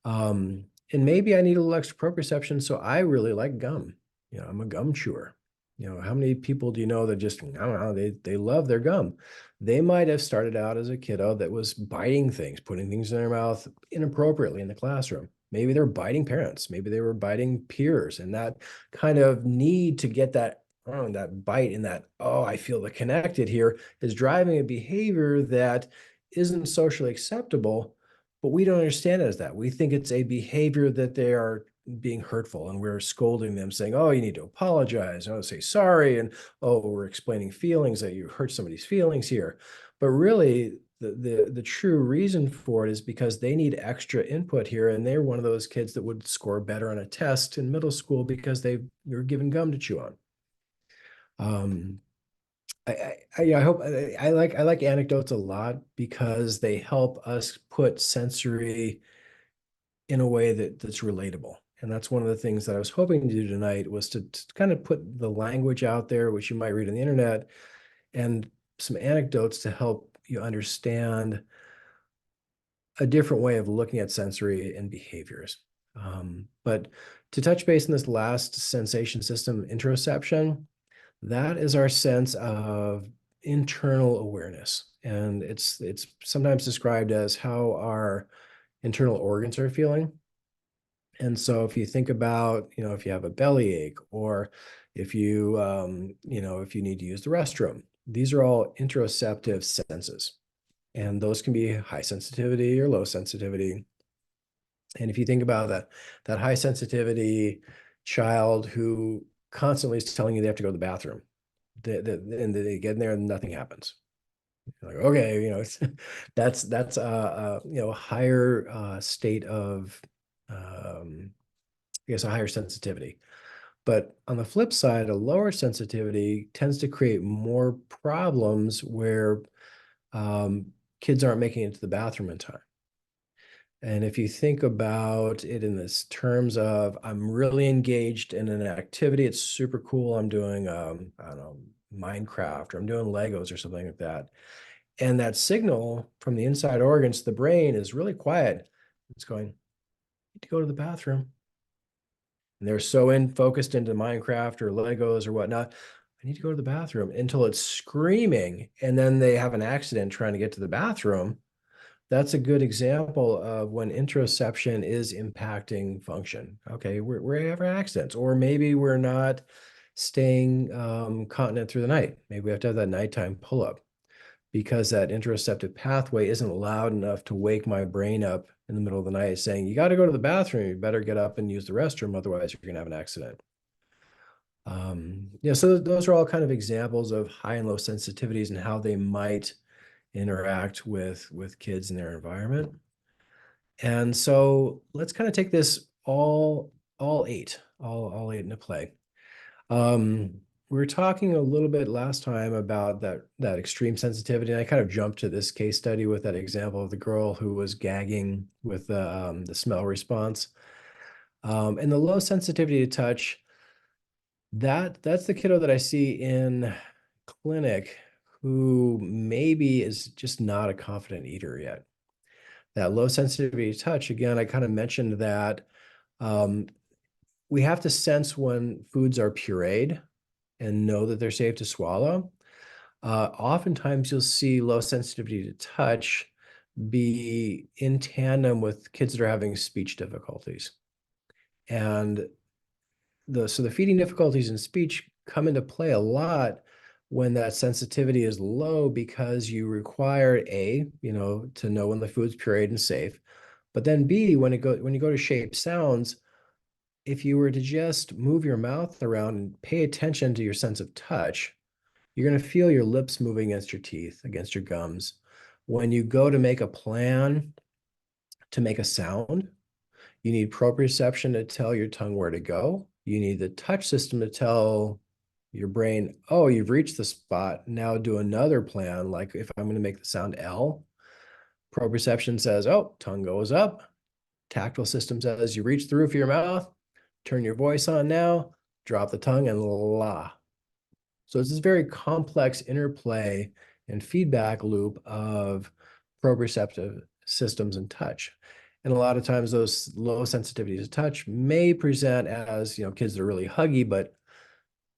And maybe I need a little extra proprioception, so I really like gum. I'm a gum chewer. How many people do you know that just, I don't know, they love their gum? They might have started out as a kiddo that was biting things, putting things in their mouth inappropriately in the classroom. Maybe they were biting parents. Maybe they were biting peers. And that kind of need to get that, that bite and that, oh, I feel the connected here is driving a behavior that isn't socially acceptable, but we don't understand it as that. We think it's a behavior that they are being hurtful, and we're scolding them, saying, oh, you need to apologize, oh, say sorry, and oh, we're explaining feelings, that you hurt somebody's feelings here. But really, the true reason for it is because they need extra input here, and they're one of those kids that would score better on a test in middle school because they were given gum to chew on. I hope I like anecdotes a lot because they help us put sensory in a way that's relatable. And that's one of the things that I was hoping to do tonight, was to kind of put the language out there, which you might read on the internet, and some anecdotes to help you understand a different way of looking at sensory and behaviors. But to touch base on this last sensation system, interoception, that is our sense of internal awareness. And it's sometimes described as how our internal organs are feeling. And so if you think about, if you have a bellyache, or if you, if you need to use the restroom, these are all interoceptive senses. And those can be high sensitivity or low sensitivity. And if you think about that high sensitivity child who constantly is telling you they have to go to the bathroom, and they get in there and nothing happens. You're like, okay, that's a higher state of, I guess, a higher sensitivity. But on the flip side, a lower sensitivity tends to create more problems where kids aren't making it to the bathroom in time. And if you think about it in this terms of, I'm really engaged in an activity, it's super cool. I'm doing, I don't know, Minecraft, or I'm doing Legos or something like that. And that signal from the inside organs to the brain is really quiet. It's going, I need to go to the bathroom. And they're so focused into Minecraft or Legos or whatnot, I need to go to the bathroom, until it's screaming. And then they have an accident trying to get to the bathroom. That's a good example of when interoception is impacting function. Okay, we're having accidents, or maybe we're not staying continent through the night. Maybe we have to have that nighttime pull-up because that interoceptive pathway isn't loud enough to wake my brain up in the middle of the night saying, you got to go to the bathroom, you better get up and use the restroom, otherwise you're going to have an accident. So those are all kind of examples of high and low sensitivities and how they might interact with kids in their environment. And so let's kind of take this all eight into play. We were talking a little bit last time about that extreme sensitivity, and I kind of jumped to this case study with that example of the girl who was gagging with the smell response. And the low sensitivity to touch, that's the kiddo that I see in clinic who maybe is just not a confident eater yet. That low sensitivity to touch, again, I kind of mentioned that we have to sense when foods are pureed and know that they're safe to swallow. Oftentimes you'll see low sensitivity to touch be in tandem with kids that are having speech difficulties. And so the feeding difficulties in speech come into play a lot when that sensitivity is low, because you require to know when the food's pureed and safe. But then B, when you go to shape sounds, if you were to just move your mouth around and pay attention to your sense of touch, you're going to feel your lips moving against your teeth, against your gums. When you go to make a plan to make a sound, you need proprioception to tell your tongue where to go. You need the touch system to tell your brain, oh, you've reached the spot. Now do another plan. Like if I'm going to make the sound L, proprioception says, oh, tongue goes up. Tactile system says, you reach the roof of your mouth, turn your voice on now, drop the tongue, and la. So it's this very complex interplay and feedback loop of proprioceptive systems and touch. And a lot of times those low sensitivities to touch may present as, kids that are really huggy, but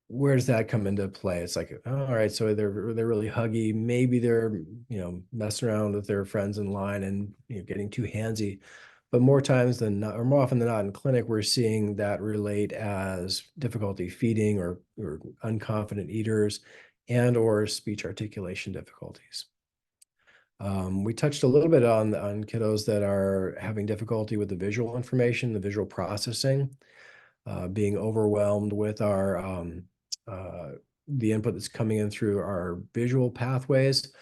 where does that come into play? It's like, oh, all right, so they're really huggy. Maybe they're, messing around with their friends in line and getting too handsy. But more times than not, or more often than not in clinic, we're seeing that relate as difficulty feeding or unconfident eaters and or speech articulation difficulties. We touched a little bit on kiddos that are having difficulty with the visual information, the visual processing, being overwhelmed with the input that's coming in through our visual pathways.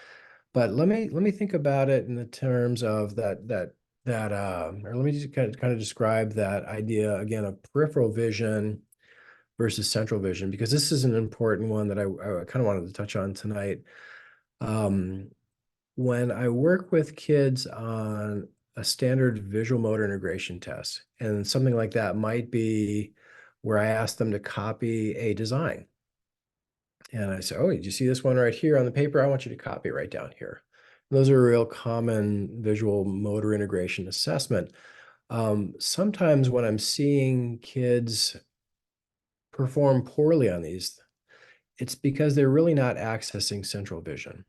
But let me think about it in the terms of or let me just kind of describe that idea again of peripheral vision versus central vision, because this is an important one that I kind of wanted to touch on tonight. When I work with kids on a standard visual motor integration test, and something like that might be where I ask them to copy a design. And I say, oh, did you see this one right here on the paper? I want you to copy it right down here. And those are a real common visual motor integration assessment. Sometimes when I'm seeing kids perform poorly on these, it's because they're really not accessing central vision.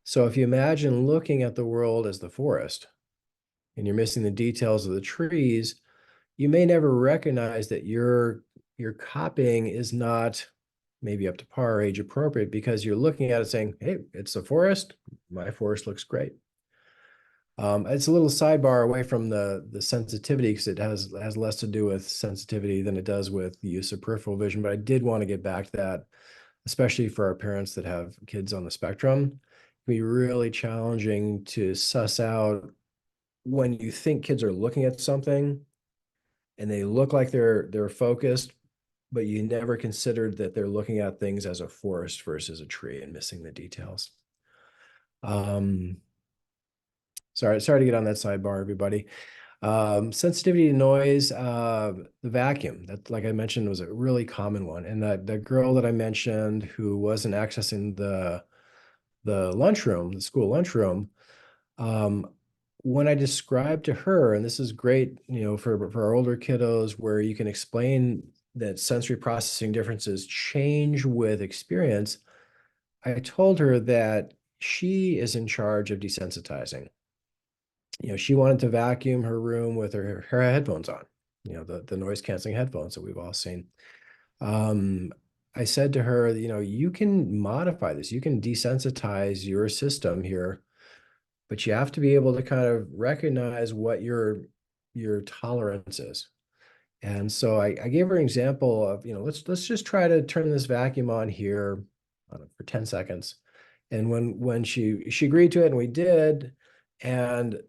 So if you imagine looking at the world as the forest and you're missing the details of the trees, you may never recognize that your copying is not maybe up to par or age appropriate, because you're looking at it saying, hey, it's a forest. My forest looks great. It's a little sidebar away from the sensitivity, because it has less to do with sensitivity than it does with the use of peripheral vision. But I did want to get back to that, especially for our parents that have kids on the spectrum. It can be really challenging to suss out when you think kids are looking at something and they look like they're focused, but you never considered that they're looking at things as a forest versus a tree and missing the details. Sorry to get on that sidebar, everybody. Sensitivity to noise, the vacuum, that, like I mentioned, was a really common one. And the girl that I mentioned who wasn't accessing the lunchroom, the school lunchroom, when I described to her, and this is great, for our older kiddos, where you can explain that sensory processing differences change with experience, I told her that she is in charge of desensitizing. She wanted to vacuum her room with her headphones on, the noise canceling headphones that we've all seen. I said to her, you can modify this, you can desensitize your system here, but you have to be able to kind of recognize what your tolerance is. And so I gave her an example of, let's just try to turn this vacuum on here for 10 seconds. And when she agreed to it, and we did, and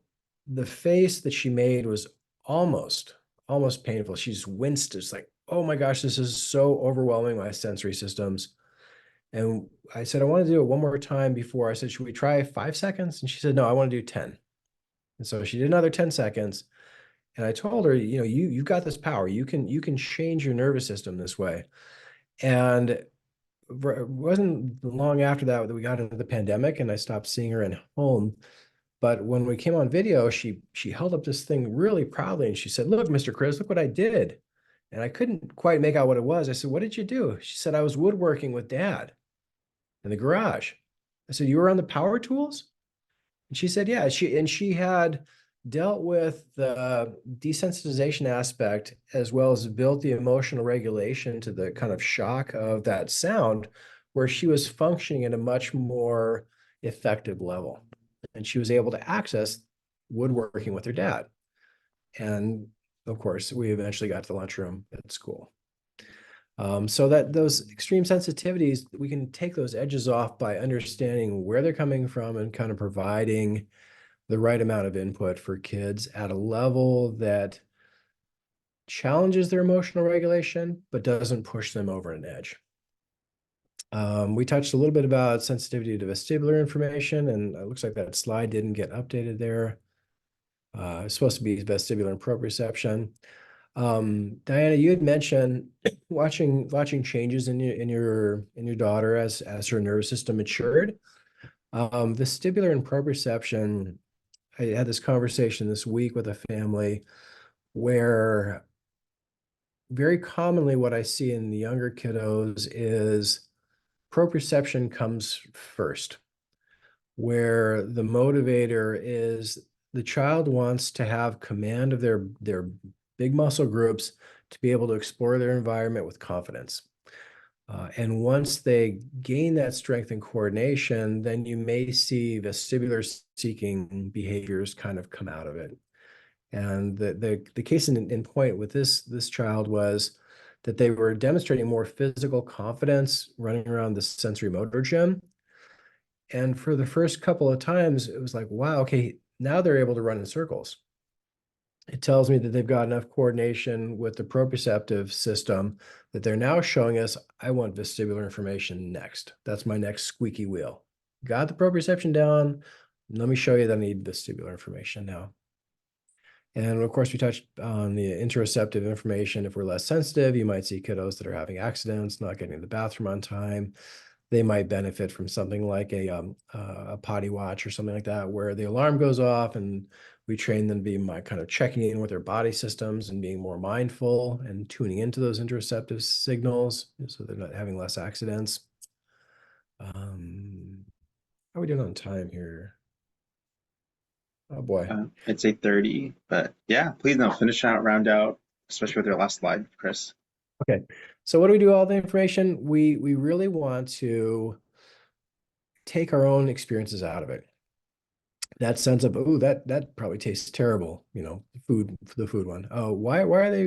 the face that she made was almost painful. She just winced. It's like, oh my gosh, this is so overwhelming my sensory systems. And I said, I want to do it one more time before. I said, should we try 5 seconds? And she said, no, I want to do 10. And so she did another 10 seconds. And I told her, you've got this power. You can change your nervous system this way. And it wasn't long after that we got into the pandemic and I stopped seeing her in home. But when we came on video, she held up this thing really proudly and she said, look, Mr. Chris, look what I did. And I couldn't quite make out what it was. I said, what did you do? She said, I was woodworking with Dad in the garage. I said, you were on the power tools? she said, yeah, she had dealt with the desensitization aspect as well as built the emotional regulation to the kind of shock of that sound, where she was functioning at a much more effective level. And she was able to access woodworking with her dad. And of course, we eventually got to the lunchroom at school. So that those extreme sensitivities, we can take those edges off by understanding where they're coming from and kind of providing the right amount of input for kids at a level that challenges their emotional regulation, but doesn't push them over an edge. We touched a little bit about sensitivity to vestibular information, and it looks like that slide didn't get updated there. It's supposed to be vestibular and proprioception. Diana, you had mentioned watching changes in your daughter as her nervous system matured. Vestibular and proprioception, I had this conversation this week with a family where very commonly what I see in the younger kiddos is proprioception comes first, where the motivator is the child wants to have command of their big muscle groups to be able to explore their environment with confidence. And once they gain that strength and coordination, then you may see vestibular seeking behaviors kind of come out of it. And the case in point with this child was that they were demonstrating more physical confidence running around the sensory motor gym. And for the first couple of times, it was like, wow, okay, now they're able to run in circles. It tells me that they've got enough coordination with the proprioceptive system that they're now showing us, I want vestibular information next. That's my next squeaky wheel. Got the proprioception down. Let me show you that I need vestibular information now. And of course, we touched on the interoceptive information. If we're less sensitive, you might see kiddos that are having accidents, not getting to the bathroom on time. They might benefit from something like a potty watch or something like that, where the alarm goes off and we train them to be kind of checking in with their body systems and being more mindful and tuning into those interoceptive signals so they're not having less accidents. How are we doing on time here? Oh boy. It's 8:30, but yeah, please no, finish out, round out, especially with your last slide, Chris. Okay. So what do we do with all the information? We really want to take our own experiences out of it. That sense of, oh, that probably tastes terrible, the food one. Oh, why are they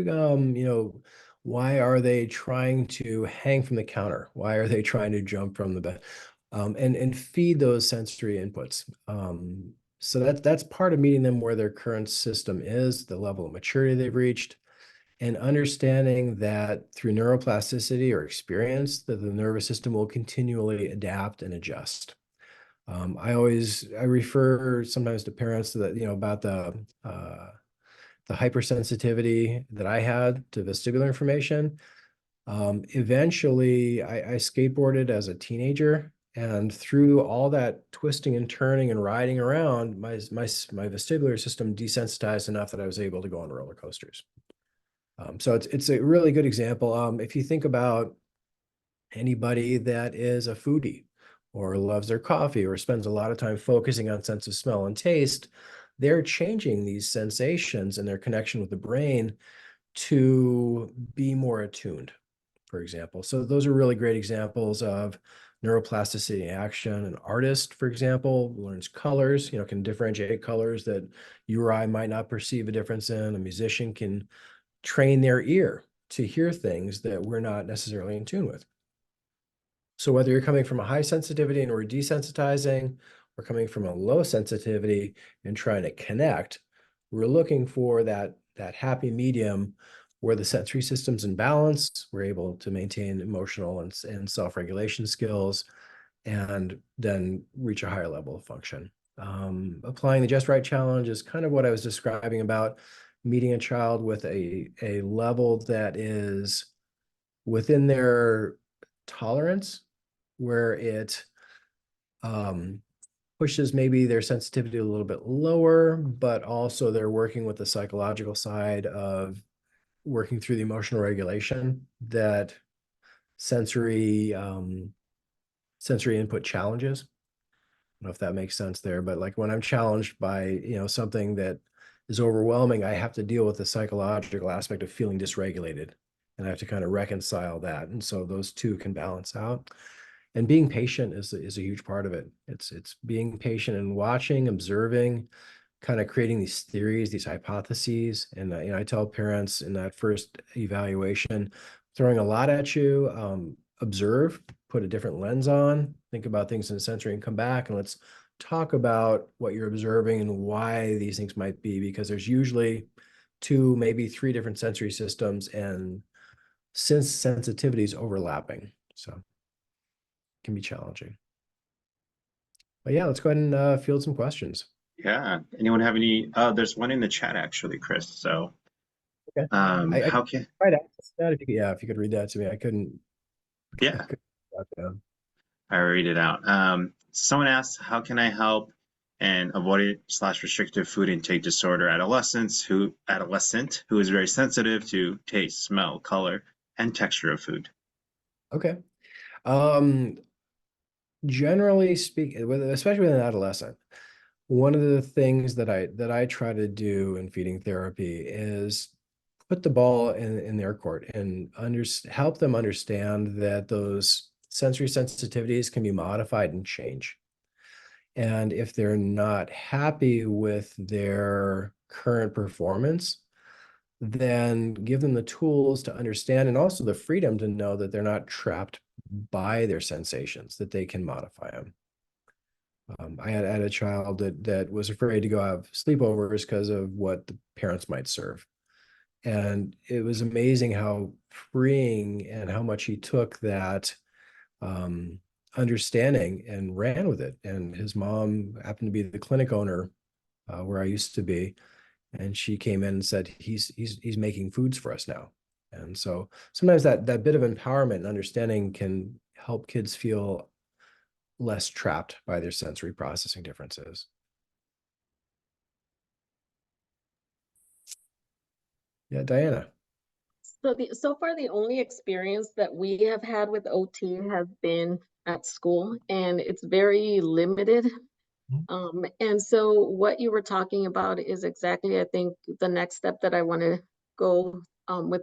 why are they trying to hang from the counter? Why are they trying to jump from the bed? And feed those sensory inputs. So that's part of meeting them where their current system is, the level of maturity they've reached, and understanding that through neuroplasticity or experience, that the nervous system will continually adapt and adjust. I refer sometimes to parents that, about the hypersensitivity that I had to vestibular information. Eventually, I skateboarded as a teenager, and through all that twisting and turning and riding around, my vestibular system desensitized enough that I was able to go on roller coasters. So it's a really good example. If you think about anybody that is a foodie or loves their coffee or spends a lot of time focusing on sense of smell and taste, they're changing these sensations and their connection with the brain to be more attuned, for example. So those are really great examples of neuroplasticity in action. An artist, for example, learns colors, can differentiate colors that you or I might not perceive a difference in. A musician can train their ear to hear things that we're not necessarily in tune with. So whether you're coming from a high sensitivity and we're desensitizing, or coming from a low sensitivity and trying to connect, we're looking for that happy medium where the sensory system's in balance, we're able to maintain emotional and self-regulation skills, and then reach a higher level of function. Applying the Just Right challenge is kind of what I was describing about meeting a child with a level that is within their tolerance, where it pushes maybe their sensitivity a little bit lower, but also they're working with the psychological side of working through the emotional regulation that sensory input challenges. know if that makes sense there, but like when I'm challenged by, something that is overwhelming, I have to deal with the psychological aspect of feeling dysregulated, and I have to kind of reconcile that. And so those two can balance out. And being patient is a huge part of it. It's being patient and watching, observing, kind of creating these theories, these hypotheses. And I tell parents in that first evaluation, throwing a lot at you, observe, put a different lens on, think about things in the sensory, and come back and let's talk about what you're observing and why these things might be, because there's usually two, maybe three different sensory systems and sensitivities overlapping. So it can be challenging. But yeah, let's go ahead and field some questions. Yeah. Anyone have any? There's one in the chat actually, Chris. So, Okay. I how can? tried to access that if you could read that to me. I couldn't. Yeah, Write that down. I read it out. Someone asks, how can I help an avoidant/restrictive food intake disorder adolescent who is very sensitive to taste, smell, color, and texture of food? Okay. Generally speaking, especially with an adolescent, one of the things that I try to do in feeding therapy is put the ball in their court and help them understand that those sensory sensitivities can be modified and change. And if they're not happy with their current performance, then give them the tools to understand and also the freedom to know that they're not trapped by their sensations, that they can modify them. I had a child that was afraid to go have sleepovers because of what the parents might serve. And it was amazing how freeing and how much he took that understanding and ran with it. And his mom happened to be the clinic owner where I used to be. And she came in and said, he's making foods for us now. And so sometimes that bit of empowerment and understanding can help kids feel less trapped by their sensory processing differences. Yeah, Diana. So far, the only experience that we have had with OT has been at school, and it's very limited. And so what you were talking about is exactly, I think, the next step that I want to go with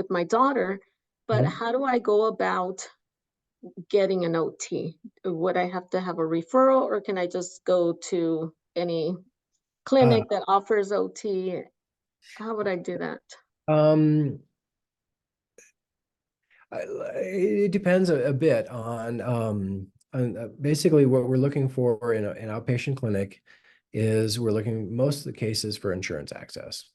my daughter. But how do I go about getting an OT? Would I have to have a referral, or can I just go to any clinic that offers OT? How would I do that? Um, it depends a bit on basically what we're looking for in an outpatient clinic is we're looking most of the cases for insurance access.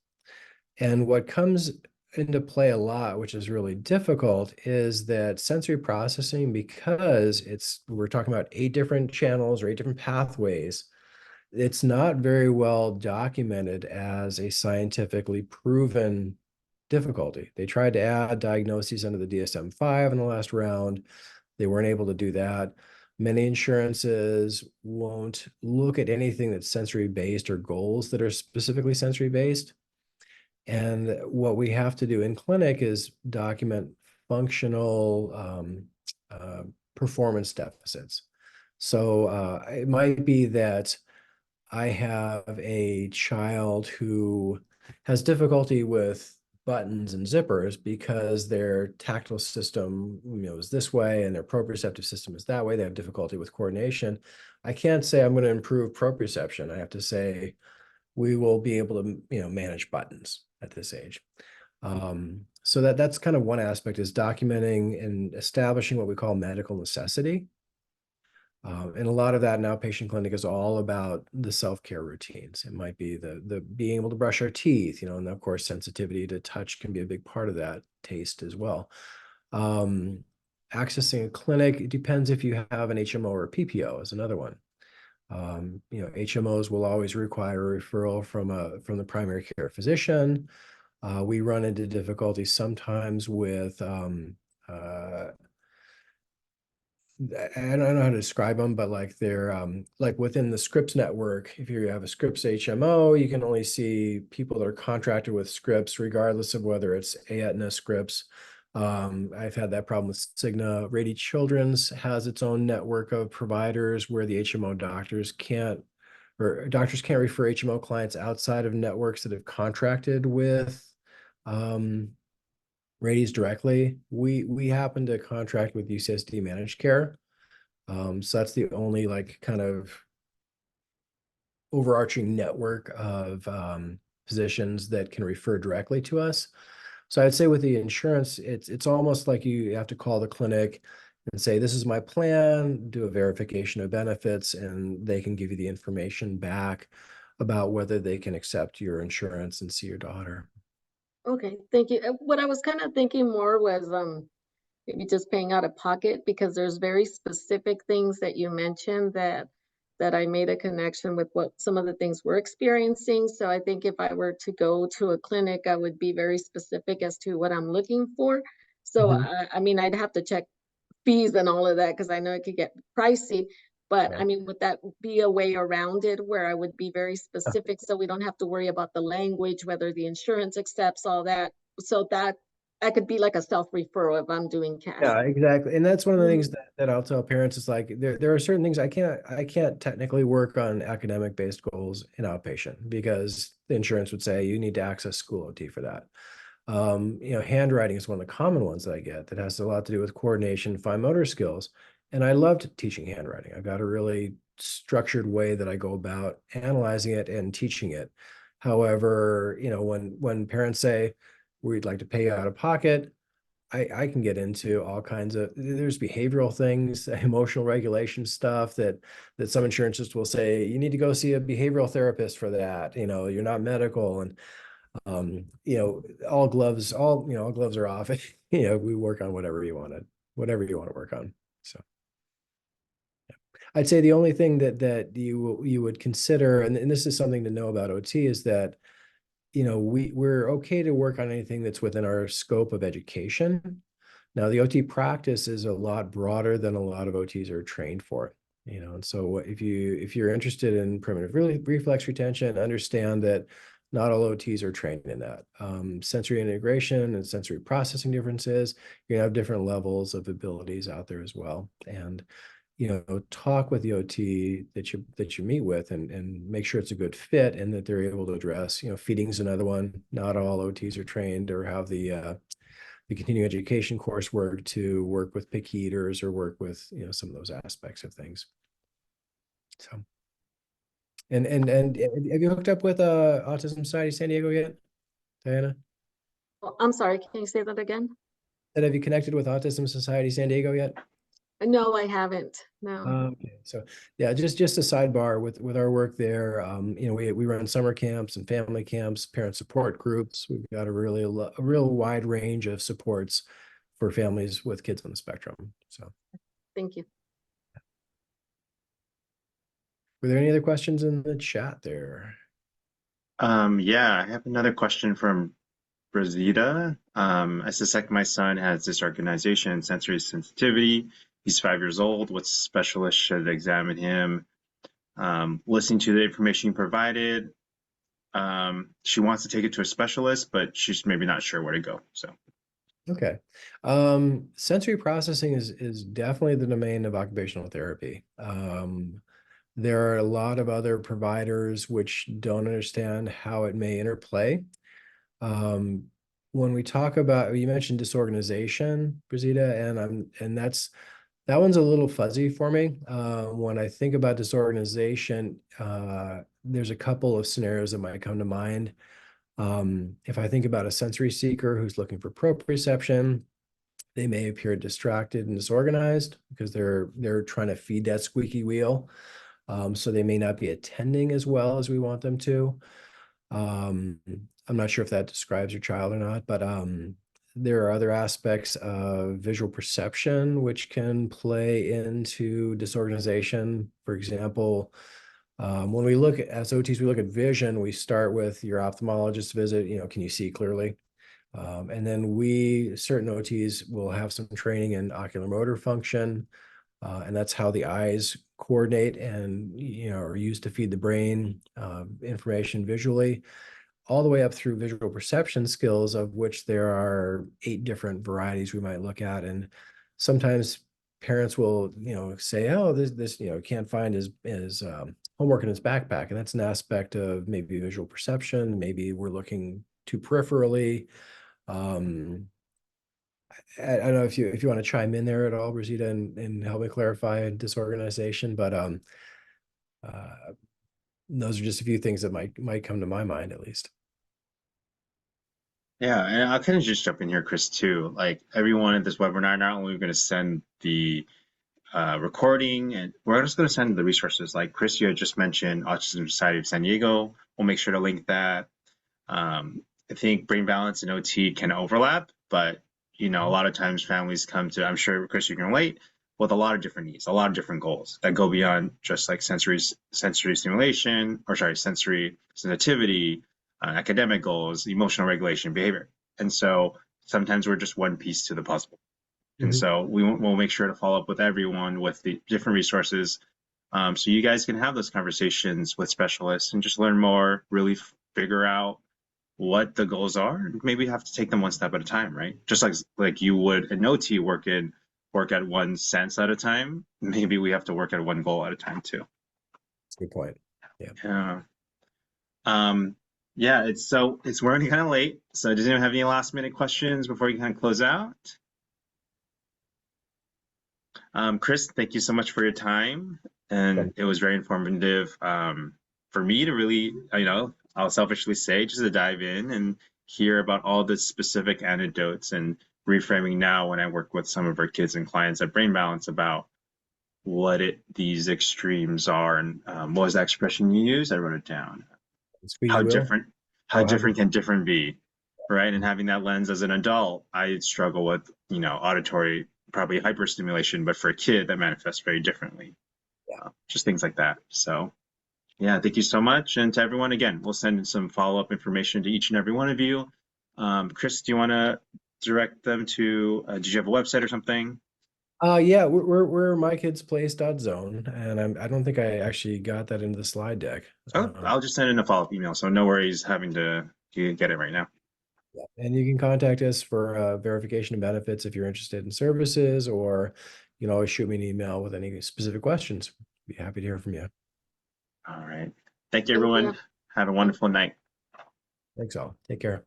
And what comes into play a lot, which is really difficult, is that sensory processing, because we're talking about 8 different channels or 8 different pathways, it's not very well documented as a scientifically proven difficulty. They tried to add diagnoses under the DSM-5 in the last round. They weren't able to do that. Many insurances won't look at anything that's sensory-based or goals that are specifically sensory-based. And what we have to do in clinic is document functional performance deficits. So it might be that I have a child who has difficulty with buttons and zippers because their tactile system, is this way and their proprioceptive system is that way. They have difficulty with coordination. I can't say I'm going to improve proprioception. I have to say we will be able to, manage buttons at this age. So that's kind of one aspect, is documenting and establishing what we call medical necessity. And a lot of that in outpatient clinic is all about the self-care routines. It might be the being able to brush our teeth, and of course, sensitivity to touch can be a big part of that, taste as well. Accessing a clinic, it depends if you have an HMO or a PPO is another one. HMOs will always require a referral from the primary care physician. We run into difficulties sometimes with I don't know how to describe them, but like they're like within the Scripps network. If you have a Scripps HMO, you can only see people that are contracted with Scripps, regardless of whether it's Aetna, Scripps, I've had that problem with Cigna. Rady Children's has its own network of providers where the HMO doctors can't refer HMO clients outside of networks that have contracted with Rady's directly. We happen to contract with UCSD Managed Care. So that's the only like kind of overarching network of physicians that can refer directly to us. So I'd say with the insurance, it's almost like you have to call the clinic and say, this is my plan, do a verification of benefits, and they can give you the information back about whether they can accept your insurance and see your daughter. Okay, thank you. What I was kind of thinking more was maybe just paying out of pocket, because there's very specific things that you mentioned that I made a connection with what some of the things we're experiencing. So I think if I were to go to a clinic, I would be very specific as to what I'm looking for. So Mhm. I mean, I'd have to check fees and all of that, because I know it could get pricey. But Yeah. I mean, would that be a way around it where I would be very specific so we don't have to worry about the language, whether the insurance accepts all that? So that I could be like a self-referral if I'm doing cash. Yeah, exactly. And that's one of the things Mhm. that I'll tell parents is like there are certain things I can't technically work on academic based goals in outpatient because the insurance would say you need to access school OT for that. Handwriting is one of the common ones that I get that has a lot to do with coordination, fine motor skills. And I loved teaching handwriting. I've got a really structured way that I go about analyzing it and teaching it. However, when parents say we'd like to pay out of pocket, I can get into all kinds of there's behavioral things, emotional regulation stuff that some insurances will say you need to go see a behavioral therapist for that. You're not medical, and all gloves are off. We work on whatever you want to work on. So I'd say the only thing that you would consider, and this is something to know about OT, is that we're okay to work on anything that's within our scope of education. Now, the OT practice is a lot broader than a lot of OTs are trained for. And so if you're interested in primitive reflex retention, understand that not all OTs are trained in that. Sensory integration and sensory processing differences, you're gonna have different levels of abilities out there as well. And talk with the OT that you meet with and make sure it's a good fit and that they're able to address, feeding's another one. Not all OTs are trained or have the continuing education coursework to work with picky eaters or work with, some of those aspects of things. So, and have you hooked up with Autism Society San Diego yet, Diana? Oh, I'm sorry, can you say that again? And have you connected with Autism Society San Diego yet? No, I haven't. No. Okay, so yeah, just a sidebar with our work there. We run summer camps and family camps, parent support groups. We've got a real wide range of supports for families with kids on the spectrum. So, Thank you. were there any other questions in the chat there? Yeah, I have another question from Brazita. I suspect my son has disorganization and sensory sensitivity. He's 5 years old. What specialist should examine him? Listening to the information you provided, she wants to take it to a specialist, but she's maybe not sure where to go. So, Okay. Sensory processing is definitely the domain of occupational therapy. There are a lot of other providers which don't understand how it may interplay. Um, when we talk about, you mentioned disorganization, Brazita, and that one's a little fuzzy for me. When I think about disorganization, there's a couple of scenarios that might come to mind. If I think about a sensory seeker who's looking for proprioception, they may appear distracted and disorganized because they're trying to feed that squeaky wheel. So they may not be attending as well as we want them to. I'm not sure if that describes your child or not, but there are other aspects of visual perception which can play into disorganization. For example, when we look at, as OTs, we look at vision, we start with your ophthalmologist visit, can you see clearly? And then certain OTs will have some training in ocular motor function, and that's how the eyes coordinate and, are used to feed the brain information visually. all the way up through visual perception skills, of which there are 8 different varieties we might look at. And sometimes parents will, say, oh, this can't find his homework in his backpack. And that's an aspect of maybe visual perception. Maybe we're looking too peripherally. I don't know if you want to chime in there at all, Rosita, and help me clarify disorganization, but those are just a few things that might come to my mind, at least. Yeah, and I'll kind of just jump in here, Chris, too. Like everyone at this webinar, not only are we going to send the recording, and we're just going to send the resources. Like Chris, you had just mentioned Autism Society of San Diego. We'll make sure to link that. I think brain balance and OT can overlap, but a lot of times families come to, I'm sure, Chris, you can relate, with a lot of different needs, a lot of different goals that go beyond just like sensory stimulation, or sorry, sensory sensitivity, academic goals, emotional regulation, behavior. And so sometimes we're just one piece to the puzzle. And so we'll make sure to follow up with everyone with the different resources, so you guys can have those conversations with specialists and just learn more, really figure out what the goals are. Maybe have to take them one step at a time, right? Just like you would an OT work at one sense at a time. Maybe we have to work at one goal at a time too. That's a good point. Yeah. Yeah. It's we're running kind of late. So does anyone have any last minute questions before you kind of close out? Chris, thank you so much for your time, and it was very informative for me to really, I'll selfishly say, just to dive in and hear about all the specific anecdotes and reframing now when I work with some of our kids and clients at Brain Balance about what these extremes are, and what was that expression you used? I wrote it down. How different can different be, right? And having that lens as an adult, I struggle with, auditory, probably hyperstimulation, but for a kid that manifests very differently. Just things like that. So yeah, thank you so much. And to everyone, again, we'll send some follow-up information to each and every one of you. Chris, do you want to direct them to, did you have a website or something? Yeah, we're mykidsplace.zone, and I don't think I actually got that into the slide deck. I'll just send in a follow-up email, so no worries having to get it right now. Yeah. And you can contact us for verification of benefits if you're interested in services, or you can always shoot me an email with any specific questions. Be happy to hear from you. All right. Thank you, everyone. Have a wonderful night. Thanks all. Take care.